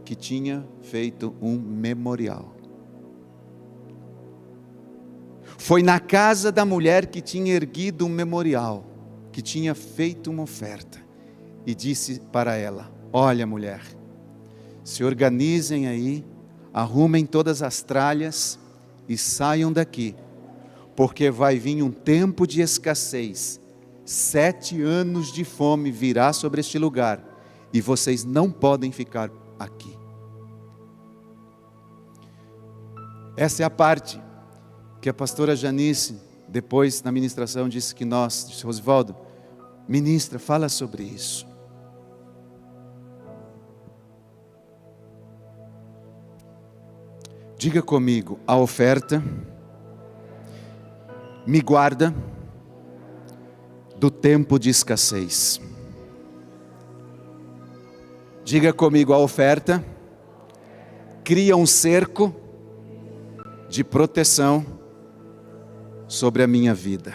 que tinha feito um memorial. Foi na casa da mulher que tinha erguido um memorial, que tinha feito uma oferta, e disse para ela: olha, mulher, se organizem aí, arrumem todas as tralhas e saiam daqui, porque vai vir um tempo de escassez, 7 anos de fome virá sobre este lugar, e vocês não podem ficar aqui. Essa é a parte que a pastora Janice, depois na ministração, disse que disse: Rosivaldo, ministra, fala sobre isso. Diga comigo: a oferta me guarda do tempo de escassez. Diga comigo: a oferta cria um cerco de proteção sobre a minha vida.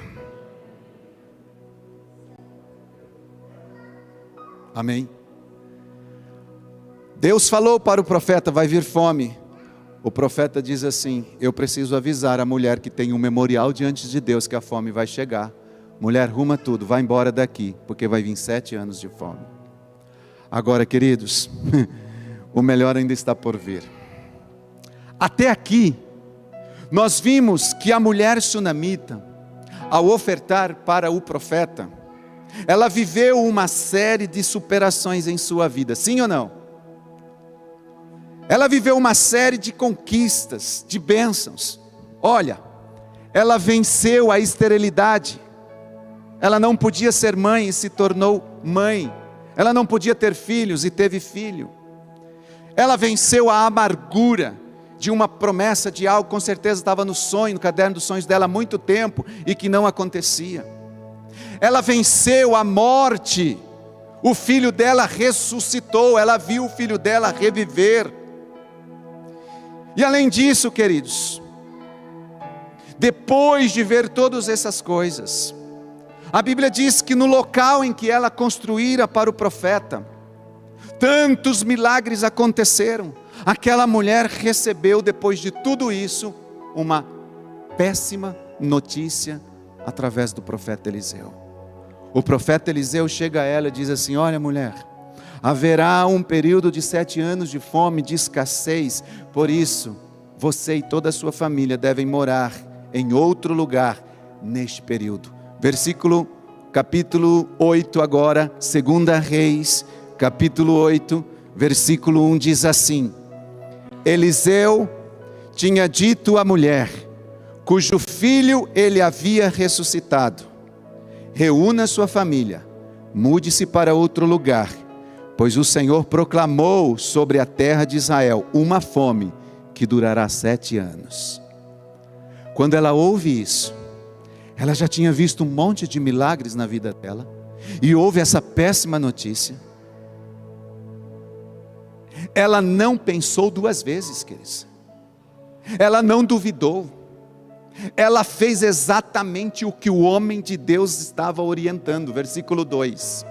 Amém? Deus falou para o profeta: vai vir fome. o profeta diz assim: eu preciso avisar a mulher que tem um memorial diante de Deus que a fome vai chegar. Mulher, ruma tudo, vai embora daqui, porque vai vir 7 anos de fome. Agora, queridos, o melhor ainda está por vir. Até aqui, nós vimos que a mulher sunamita, ao ofertar para o profeta, ela viveu uma série de superações em sua vida, sim ou não? Ela viveu uma série de conquistas, de bênçãos. Olha, ela venceu a esterilidade. Ela não podia ser mãe e se tornou mãe. Ela não podia ter filhos e teve filho. Ela venceu a amargura de uma promessa de algo, com certeza estava no sonho, no caderno dos sonhos dela há muito tempo e que não acontecia. Ela venceu a morte. O filho dela ressuscitou, ela viu o filho dela reviver. E além disso, queridos, depois de ver todas essas coisas, a Bíblia diz que no local em que ela construíra para o profeta, tantos milagres aconteceram. Aquela mulher recebeu, depois de tudo isso, uma péssima notícia através do profeta Eliseu. O profeta Eliseu chega a ela e diz assim: olha, mulher, haverá um período de 7 anos de fome, de escassez, por isso você e toda a sua família devem morar em outro lugar neste período. Capítulo 8 agora, 2 Reis, capítulo 8, versículo 1 diz assim: Eliseu tinha dito à mulher, cujo filho ele havia ressuscitado: reúna sua família, mude-se para outro lugar, pois o Senhor proclamou sobre a terra de Israel uma fome que durará 7 anos. Quando ela ouve isso, ela já tinha visto um monte de milagres na vida dela, e ouve essa péssima notícia. Ela não pensou 2 vezes, queridos. Ela não duvidou. Ela fez exatamente o que o homem de Deus estava orientando. Versículo 2.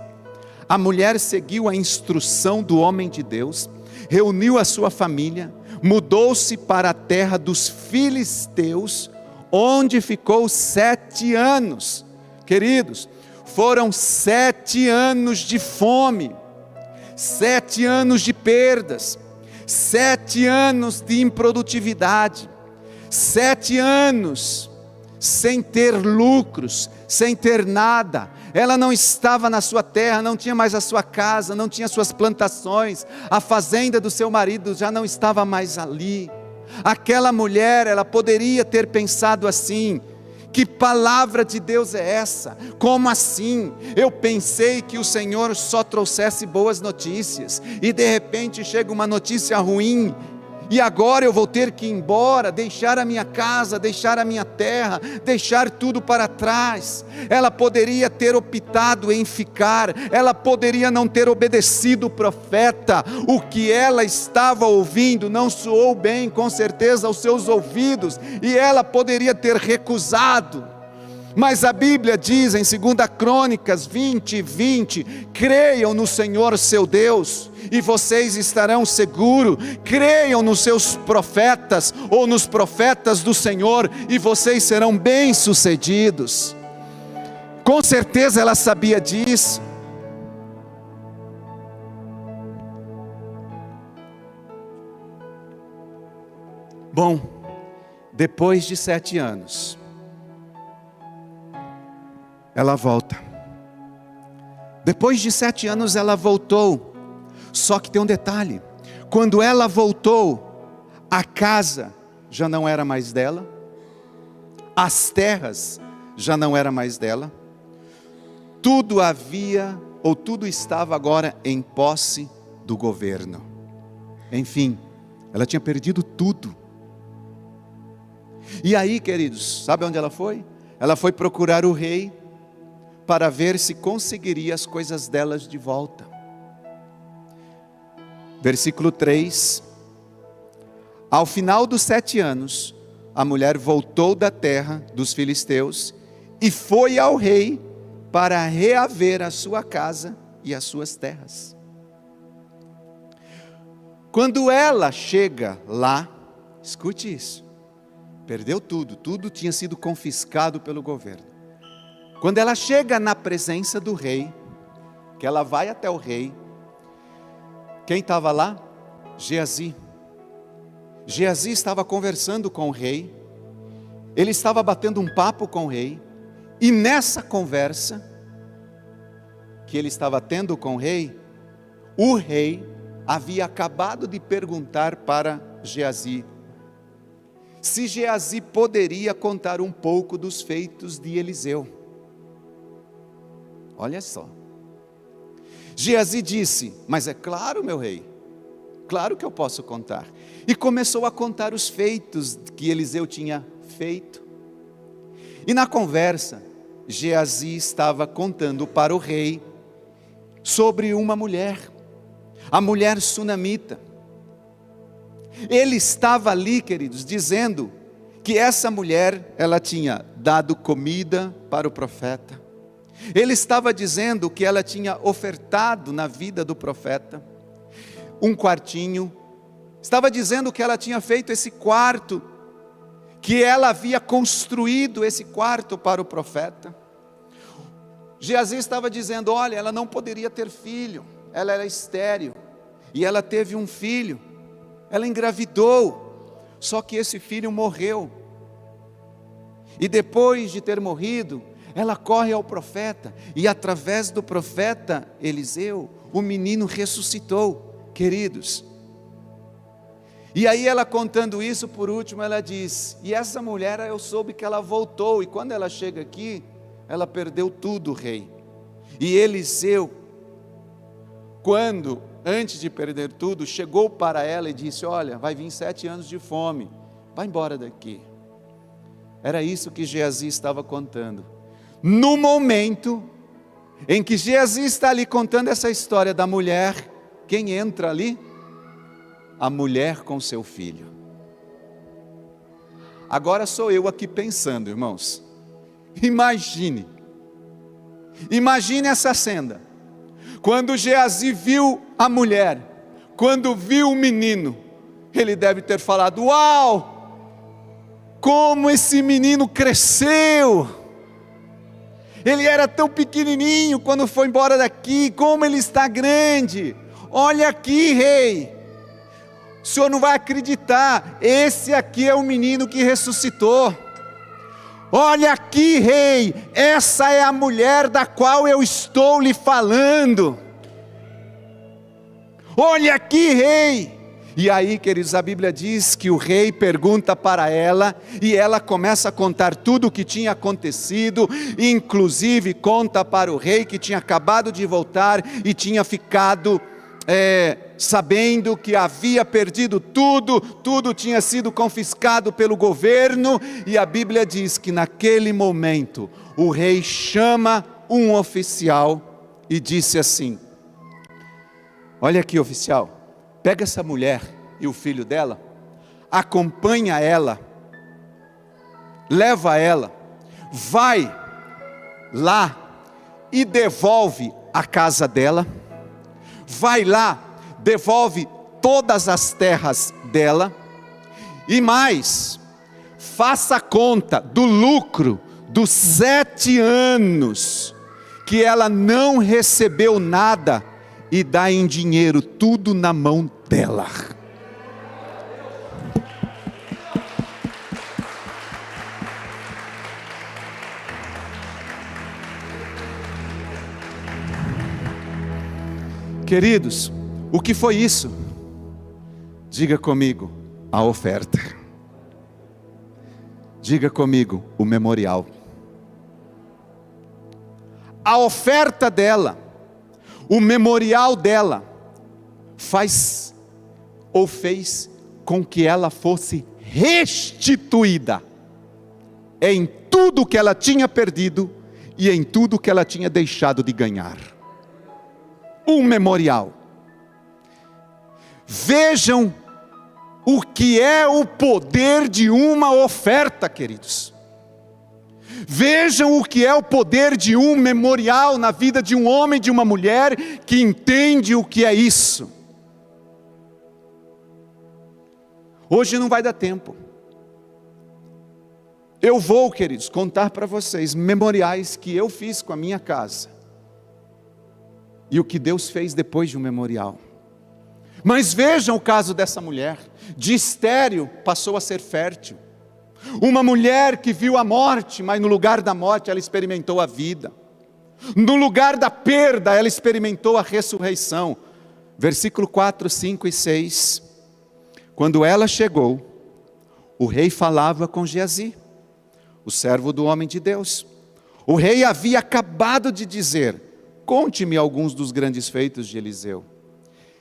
A mulher seguiu a instrução do homem de Deus, reuniu a sua família, mudou-se para a terra dos filisteus, onde ficou 7 anos. Queridos, foram 7 anos de fome, 7 anos de perdas, 7 anos de improdutividade, 7 anos sem ter lucros, sem ter nada. Ela não estava na sua terra, não tinha mais a sua casa, não tinha suas plantações, a fazenda do seu marido já não estava mais ali. Aquela mulher, ela poderia ter pensado assim: que palavra de Deus é essa? Como assim? Eu pensei que o Senhor só trouxesse boas notícias, e de repente chega uma notícia ruim, e agora eu vou ter que ir embora, deixar a minha casa, deixar a minha terra, deixar tudo para trás. Ela poderia ter optado em ficar, ela poderia não ter obedecido o profeta. O que ela estava ouvindo não soou bem, com certeza, aos seus ouvidos, e ela poderia ter recusado. Mas a Bíblia diz em 2 Crônicas 20:20, creiam no Senhor seu Deus, e vocês estarão seguros. Creiam nos seus profetas, ou nos profetas do Senhor, e vocês serão bem-sucedidos. Com certeza ela sabia disso. Bom, depois de 7 anos, ela volta. Depois de 7 anos ela voltou. Só que tem um detalhe: quando ela voltou, a casa já não era mais dela, as terras já não era mais dela, tudo estava agora em posse do governo. Enfim, ela tinha perdido tudo. E aí, queridos, sabe onde ela foi? Ela foi procurar o rei, para ver se conseguiria as coisas delas de volta. Versículo 3. Ao final dos 7 anos, a mulher voltou da terra dos filisteus e foi ao rei para reaver a sua casa e as suas terras. Quando ela chega lá, Escute isso. Perdeu tudo, tudo tinha sido confiscado pelo governo. Quando ela chega na presença do rei, que ela vai até o rei, quem estava lá? Geazi. Geazi estava conversando com o rei, ele estava batendo um papo com o rei, e nessa conversa que ele estava tendo com o rei havia acabado de perguntar para Geazi se Geazi poderia contar um pouco dos feitos de Eliseu. Olha só. Geazi disse: mas é claro, meu rei, claro que eu posso contar. E começou a contar os feitos que Eliseu tinha feito. E na conversa, Geazi estava contando para o rei sobre uma mulher, a mulher sunamita. Ele estava ali, queridos, dizendo que essa mulher, ela tinha dado comida para o profeta. Ele estava dizendo que ela tinha ofertado na vida do profeta um quartinho. Estava dizendo que ela tinha feito esse quarto, que ela havia construído esse quarto para o profeta. Geazi estava dizendo: olha, ela não poderia ter filho, ela era estéril, e ela teve um filho, ela engravidou, só que esse filho morreu, e depois de ter morrido, ela corre ao profeta, e através do profeta Eliseu, o menino ressuscitou, queridos. E aí ela contando isso, por último ela diz: e essa mulher, eu soube que ela voltou, e quando ela chega aqui, ela perdeu tudo, rei. E Eliseu, antes de perder tudo, chegou para ela e disse: olha, vai vir 7 anos de fome, vai embora daqui. Era isso que Geazi estava contando. No momento em que Geazi está ali contando essa história da mulher, quem entra ali? A mulher com seu filho. Agora sou eu aqui pensando, irmãos. Imagine essa cena. Quando Geazi viu a mulher, quando viu o menino, ele deve ter falado: uau, como esse menino cresceu. Ele era tão pequenininho quando foi embora daqui, como ele está grande. Olha aqui, rei, o senhor não vai acreditar, esse aqui é o menino que ressuscitou. Olha aqui, rei, essa é a mulher da qual eu estou lhe falando. Olha aqui, rei. E aí, queridos, a Bíblia diz que o rei pergunta para ela, e ela começa a contar tudo o que tinha acontecido, inclusive conta para o rei que tinha acabado de voltar e tinha ficado sabendo que havia perdido tudo tinha sido confiscado pelo governo. E a Bíblia diz que naquele momento o rei chama um oficial e disse assim: olha aqui, oficial, pega essa mulher e o filho dela, acompanha ela, leva ela, vai lá e devolve a casa dela, vai lá, devolve todas as terras dela, e mais, faça conta do lucro dos 7 anos que ela não recebeu nada, e dá em dinheiro tudo na mão dela. Queridos, o que foi isso? Diga comigo: a oferta. Diga comigo: o memorial. A oferta dela, o memorial dela, fez com que ela fosse restituída em tudo que ela tinha perdido e em tudo que ela tinha deixado de ganhar. Um memorial. Vejam o que é o poder de uma oferta, queridos. Vejam o que é o poder de um memorial na vida de um homem, de uma mulher que entende o que é isso. Hoje não vai dar tempo. Eu vou, queridos, contar para vocês memoriais que eu fiz com a minha casa. E o que Deus fez depois de um memorial. Mas vejam o caso dessa mulher. De estéril passou a ser fértil. Uma mulher que viu a morte, mas no lugar da morte ela experimentou a vida. No lugar da perda ela experimentou a ressurreição. Versículo 4, 5 e 6. Quando ela chegou, o rei falava com Geazi, o servo do homem de Deus. O rei havia acabado de dizer: conte-me alguns dos grandes feitos de Eliseu.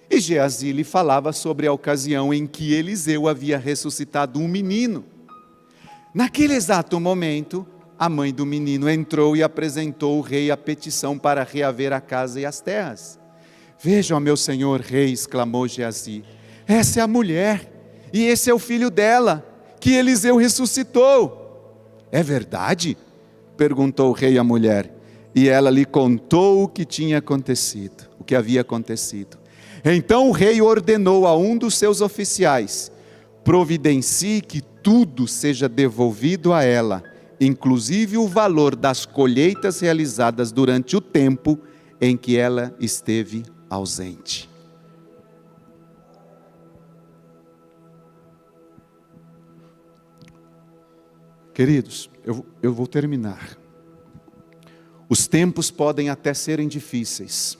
E Geazi lhe falava sobre a ocasião em que Eliseu havia ressuscitado um menino. Naquele exato momento, a mãe do menino entrou e apresentou ao rei a petição para reaver a casa e as terras. Vejam, meu senhor rei, exclamou Geazi, essa é a mulher, e esse é o filho dela, que Eliseu ressuscitou. É verdade? Perguntou o rei à mulher, e ela lhe contou o que tinha acontecido, o que havia acontecido. Então o rei ordenou a um dos seus oficiais: providencie que tudo seja devolvido a ela, inclusive o valor das colheitas realizadas durante o tempo em que ela esteve ausente. Queridos, eu vou terminar. Os tempos podem até serem difíceis,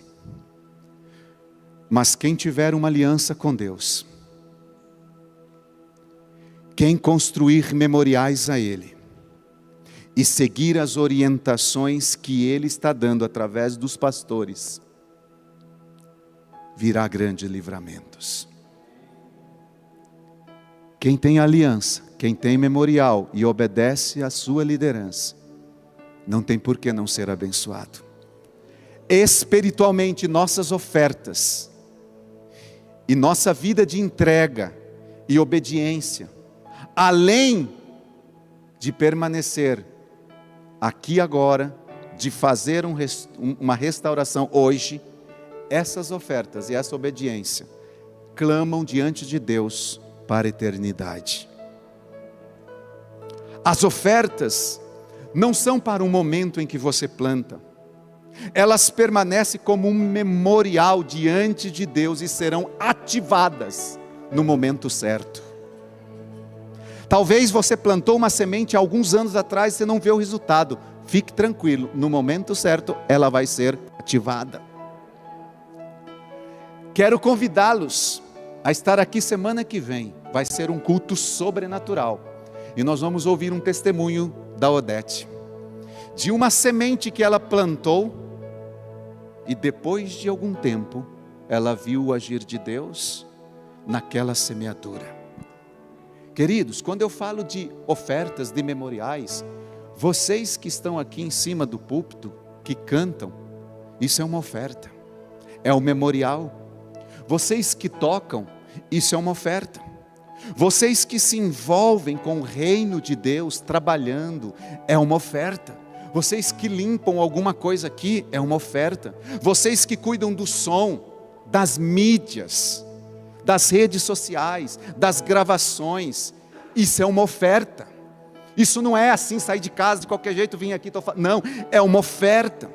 mas quem tiver uma aliança com Deus, quem construir memoriais a Ele, e seguir as orientações que Ele está dando através dos pastores, virá grandes livramentos. Quem tem aliança, quem tem memorial e obedece à sua liderança, não tem por que não ser abençoado. Espiritualmente, nossas ofertas e nossa vida de entrega e obediência, além de permanecer aqui agora, de fazer uma restauração hoje, essas ofertas e essa obediência clamam diante de Deus para a eternidade. As ofertas não são para um momento em que você planta, elas permanecem como um memorial diante de Deus e serão ativadas no momento certo. Talvez você plantou uma semente há alguns anos atrás e você não vê o resultado. Fique tranquilo, no momento certo ela vai ser ativada. Quero convidá-los a estar aqui semana que vem. Vai ser um culto sobrenatural. E nós vamos ouvir um testemunho da Odete, de uma semente que ela plantou, e depois de algum tempo, ela viu o agir de Deus naquela semeadura. Queridos, quando eu falo de ofertas, de memoriais, vocês que estão aqui em cima do púlpito, que cantam, isso é uma oferta, é um memorial. Vocês que tocam, isso é uma oferta. Vocês que se envolvem com o reino de Deus, trabalhando, é uma oferta. Vocês que limpam alguma coisa aqui, é uma oferta. Vocês que cuidam do som, das mídias, das redes sociais, das gravações, isso é uma oferta. Isso não é assim, sair de casa de qualquer jeito, vim aqui, não, é uma oferta.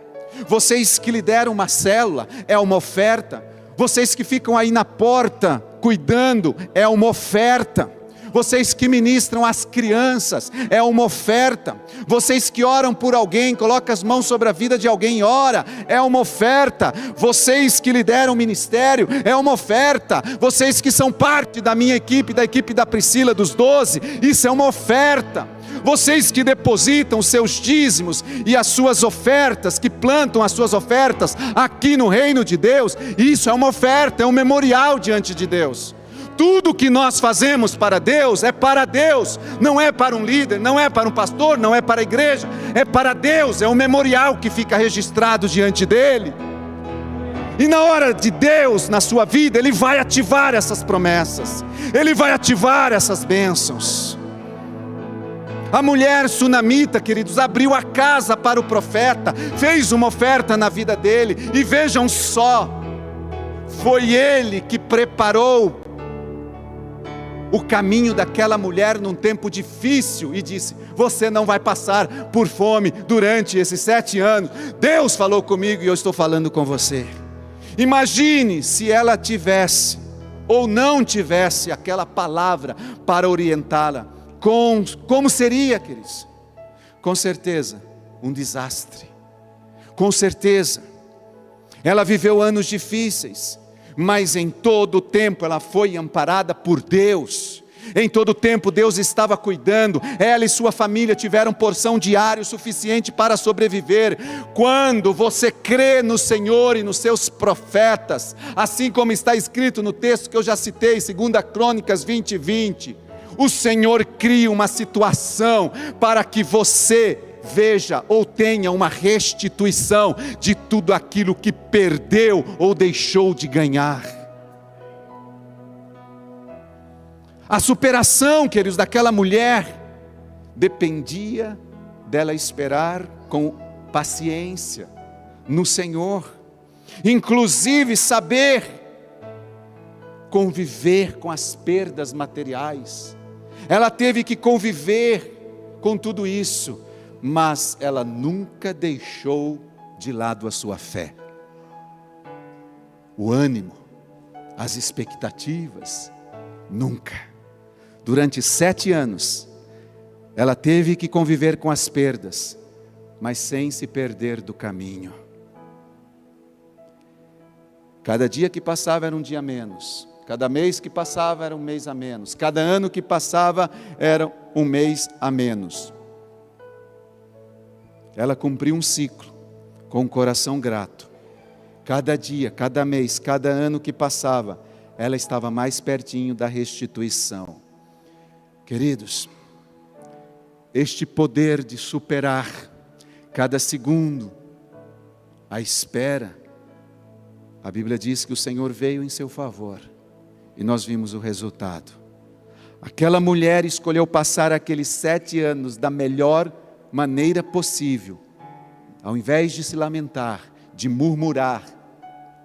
Vocês que lideram uma célula, é uma oferta. Vocês que ficam aí na porta, cuidando, é uma oferta. Vocês que ministram as crianças, é uma oferta. Vocês que oram por alguém, colocam as mãos sobre a vida de alguém e ora, é uma oferta. Vocês que lideram o ministério, é uma oferta. Vocês que são parte da minha equipe, da equipe da Priscila, dos 12, isso é uma oferta. Vocês que depositam os seus dízimos e as suas ofertas, que plantam as suas ofertas aqui no reino de Deus, isso é uma oferta, é um memorial diante de Deus. Tudo que nós fazemos para Deus é para Deus, não é para um líder, não é para um pastor, não é para a igreja, é para Deus, é um memorial que fica registrado diante dele. E na hora de Deus, na sua vida, Ele vai ativar essas promessas, Ele vai ativar essas bênçãos. A mulher sunamita, queridos, abriu a casa para o profeta, fez uma oferta na vida dele, e vejam só, foi ele que preparou o caminho daquela mulher num tempo difícil e disse: você não vai passar por fome durante esses 7 anos. Deus falou comigo e eu estou falando com você. Imagine se ela tivesse ou não tivesse aquela palavra para orientá-la. Como seria, queridos? Com certeza, um desastre. Com certeza. Ela viveu anos difíceis, mas em todo o tempo ela foi amparada por Deus. Em todo o tempo Deus estava cuidando. Ela e sua família tiveram porção diária o suficiente para sobreviver. Quando você crê no Senhor e nos seus profetas, assim como está escrito no texto que eu já citei, 2 Crônicas 20:20, o Senhor cria uma situação para que você veja ou tenha uma restituição de tudo aquilo que perdeu ou deixou de ganhar. A superação, queridos, daquela mulher dependia dela esperar com paciência no Senhor, inclusive saber conviver com as perdas materiais. Ela teve que conviver com tudo isso, mas ela nunca deixou de lado a sua fé, o ânimo, as expectativas, nunca. Durante 7 anos, ela teve que conviver com as perdas, mas sem se perder do caminho. Cada dia que passava era um dia a menos, cada mês que passava era um mês a menos, cada ano que passava era um mês a menos. Ela cumpriu um ciclo com um coração grato. Cada dia, cada mês, cada ano que passava, ela estava mais pertinho da restituição. Queridos, este poder de superar cada segundo a espera, a Bíblia diz que o Senhor veio em seu favor e nós vimos o resultado. Aquela mulher escolheu passar aqueles 7 anos da melhor maneira possível. Ao invés de se lamentar, de murmurar,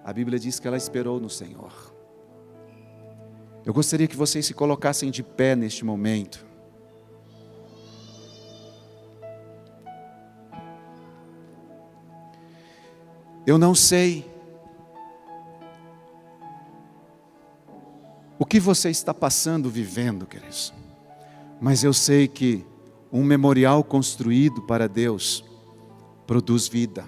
a Bíblia diz que ela esperou no Senhor. Eu gostaria que vocês se colocassem de pé neste momento. Eu não sei o que você está passando, vivendo, queridos, mas eu sei que um memorial construído para Deus produz vida.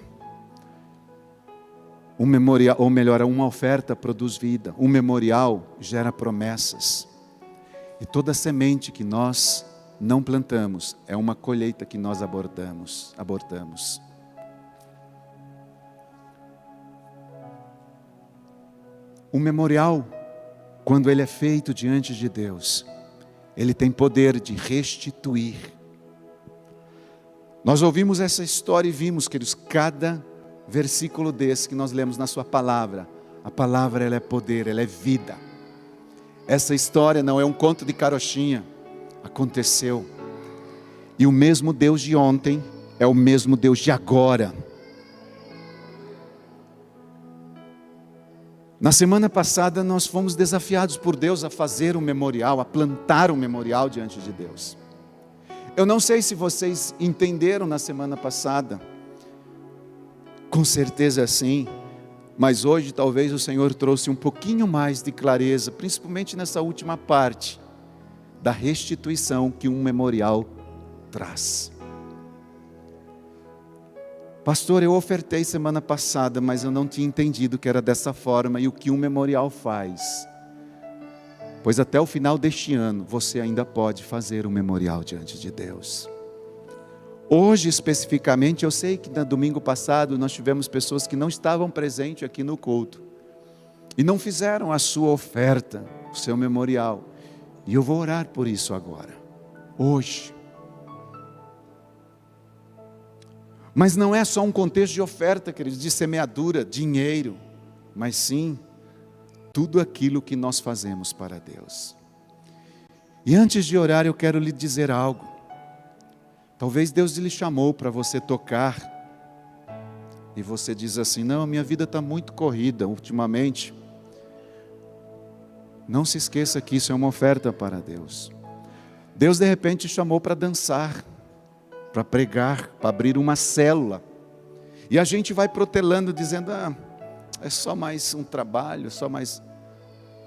Um memorial, ou melhor, uma oferta produz vida. Um memorial gera promessas. E toda semente que nós não plantamos é uma colheita que nós abortamos. Um memorial, quando ele é feito diante de Deus, ele tem poder de restituir. Nós ouvimos essa história e vimos, queridos, cada versículo desse que nós lemos na sua palavra, a palavra ela é poder, ela é vida. Essa história não é um conto de carochinha, aconteceu. E o mesmo Deus de ontem é o mesmo Deus de agora. Na semana passada nós fomos desafiados por Deus a fazer um memorial, a plantar um memorial diante de Deus. Eu não sei se vocês entenderam na semana passada, com certeza sim, mas hoje talvez o Senhor trouxe um pouquinho mais de clareza, principalmente nessa última parte, da restituição que um memorial traz. Pastor, eu ofertei semana passada, mas eu não tinha entendido que era dessa forma e o que um memorial faz. Pois até o final deste ano, você ainda pode fazer um memorial diante de Deus. Hoje especificamente, eu sei que no domingo passado nós tivemos pessoas que não estavam presentes aqui no culto e não fizeram a sua oferta, o seu memorial. E eu vou orar por isso agora, hoje. Mas não é só um contexto de oferta, queridos, de semeadura, dinheiro, mas sim tudo aquilo que nós fazemos para Deus. E antes de orar, eu quero lhe dizer algo. Talvez Deus lhe chamou para você tocar, e você diz assim: não, minha vida está muito corrida ultimamente. Não se esqueça que isso é uma oferta para Deus. Deus de repente te chamou para dançar, para pregar, para abrir uma célula. E a gente vai protelando dizendo, é só mais um trabalho, só mais...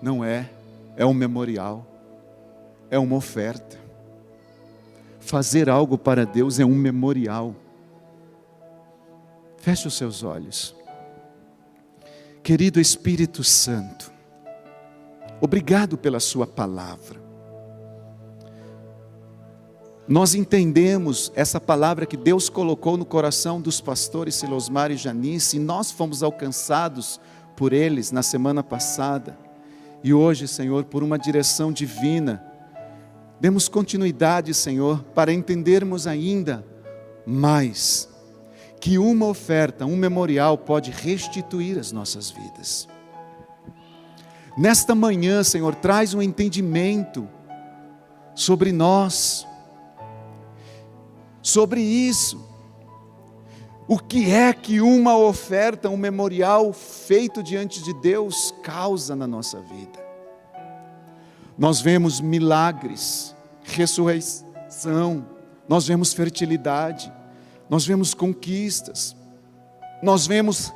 Não é, é um memorial, é uma oferta. Fazer algo para Deus é um memorial. Feche os seus olhos. Querido Espírito Santo, obrigado pela sua palavra. Nós entendemos essa palavra que Deus colocou no coração dos pastores Silosmar e Janice, e nós fomos alcançados por eles na semana passada. E hoje, Senhor, por uma direção divina, demos continuidade, Senhor, para entendermos ainda mais que uma oferta, um memorial pode restituir as nossas vidas. Nesta manhã, Senhor, traz um entendimento sobre nós, sobre isso. O que é que uma oferta, um memorial feito diante de Deus causa na nossa vida? Nós vemos milagres, ressurreição, nós vemos fertilidade, nós vemos conquistas, nós vemos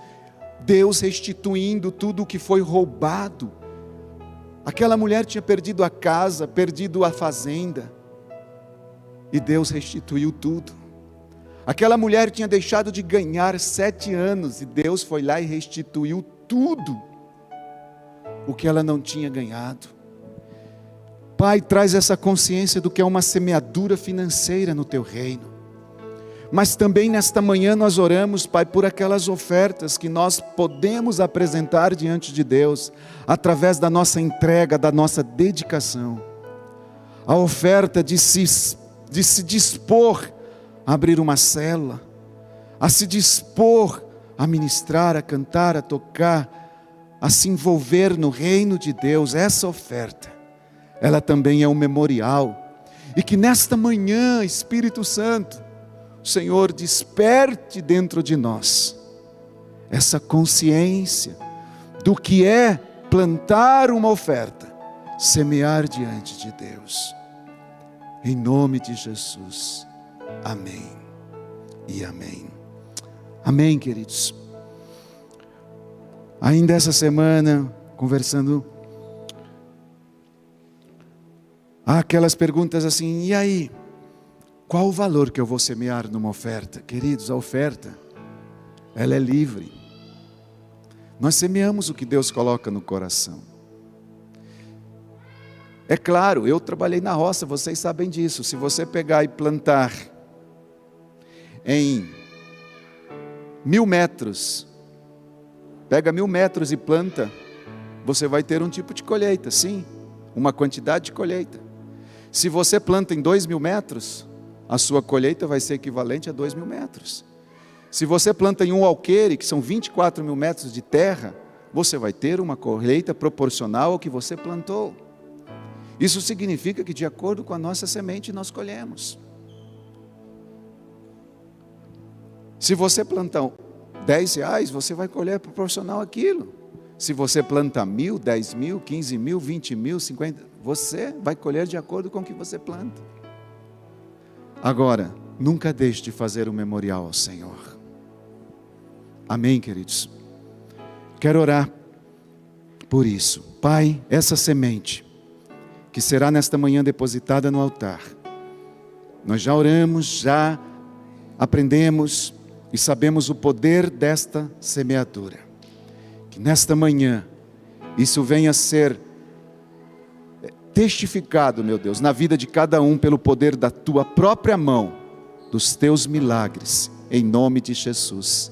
Deus restituindo tudo o que foi roubado. Aquela mulher tinha perdido a casa, perdido a fazenda, e Deus restituiu tudo. Aquela mulher tinha deixado de ganhar 7 anos, e Deus foi lá e restituiu tudo o que ela não tinha ganhado. Pai, traz essa consciência do que é uma semeadura financeira no teu reino. Mas também nesta manhã nós oramos, Pai, por aquelas ofertas que nós podemos apresentar diante de Deus, através da nossa entrega, da nossa dedicação. A oferta de se dispor a abrir uma célula, a se dispor a ministrar, a cantar, a tocar, a se envolver no reino de Deus. Essa oferta, ela também é um memorial. E que nesta manhã, Espírito Santo, o Senhor desperte dentro de nós essa consciência do que é plantar uma oferta, semear diante de Deus. Em nome de Jesus. Amém e amém. Amém, queridos. Ainda essa semana, conversando, há aquelas perguntas assim, e aí? Qual o valor que eu vou semear numa oferta? Queridos, a oferta, ela é livre. Nós semeamos o que Deus coloca no coração. É claro, eu trabalhei na roça, vocês sabem disso. Se você pegar e plantar em 1000 metros, pega 1000 metros e planta, você vai ter um tipo de colheita, sim, uma quantidade de colheita. Se você planta em 2000 metros, a sua colheita vai ser equivalente a 2000 metros. Se você planta em um alqueire, que são 24 mil metros de terra, você vai ter uma colheita proporcional ao que você plantou. Isso significa que de acordo com a nossa semente nós colhemos. Se você plantar R$10, você vai colher proporcional àquilo. Se você planta 1000, 10.000, 15.000, 20.000, 50, você vai colher de acordo com o que você planta. Agora, nunca deixe de fazer um memorial ao Senhor. Amém, queridos? Quero orar por isso. Pai, essa semente que será nesta manhã depositada no altar, nós já oramos, já aprendemos e sabemos o poder desta semeadura. Que nesta manhã isso venha a ser testificado, meu Deus, na vida de cada um pelo poder da tua própria mão, dos teus milagres, em nome de Jesus.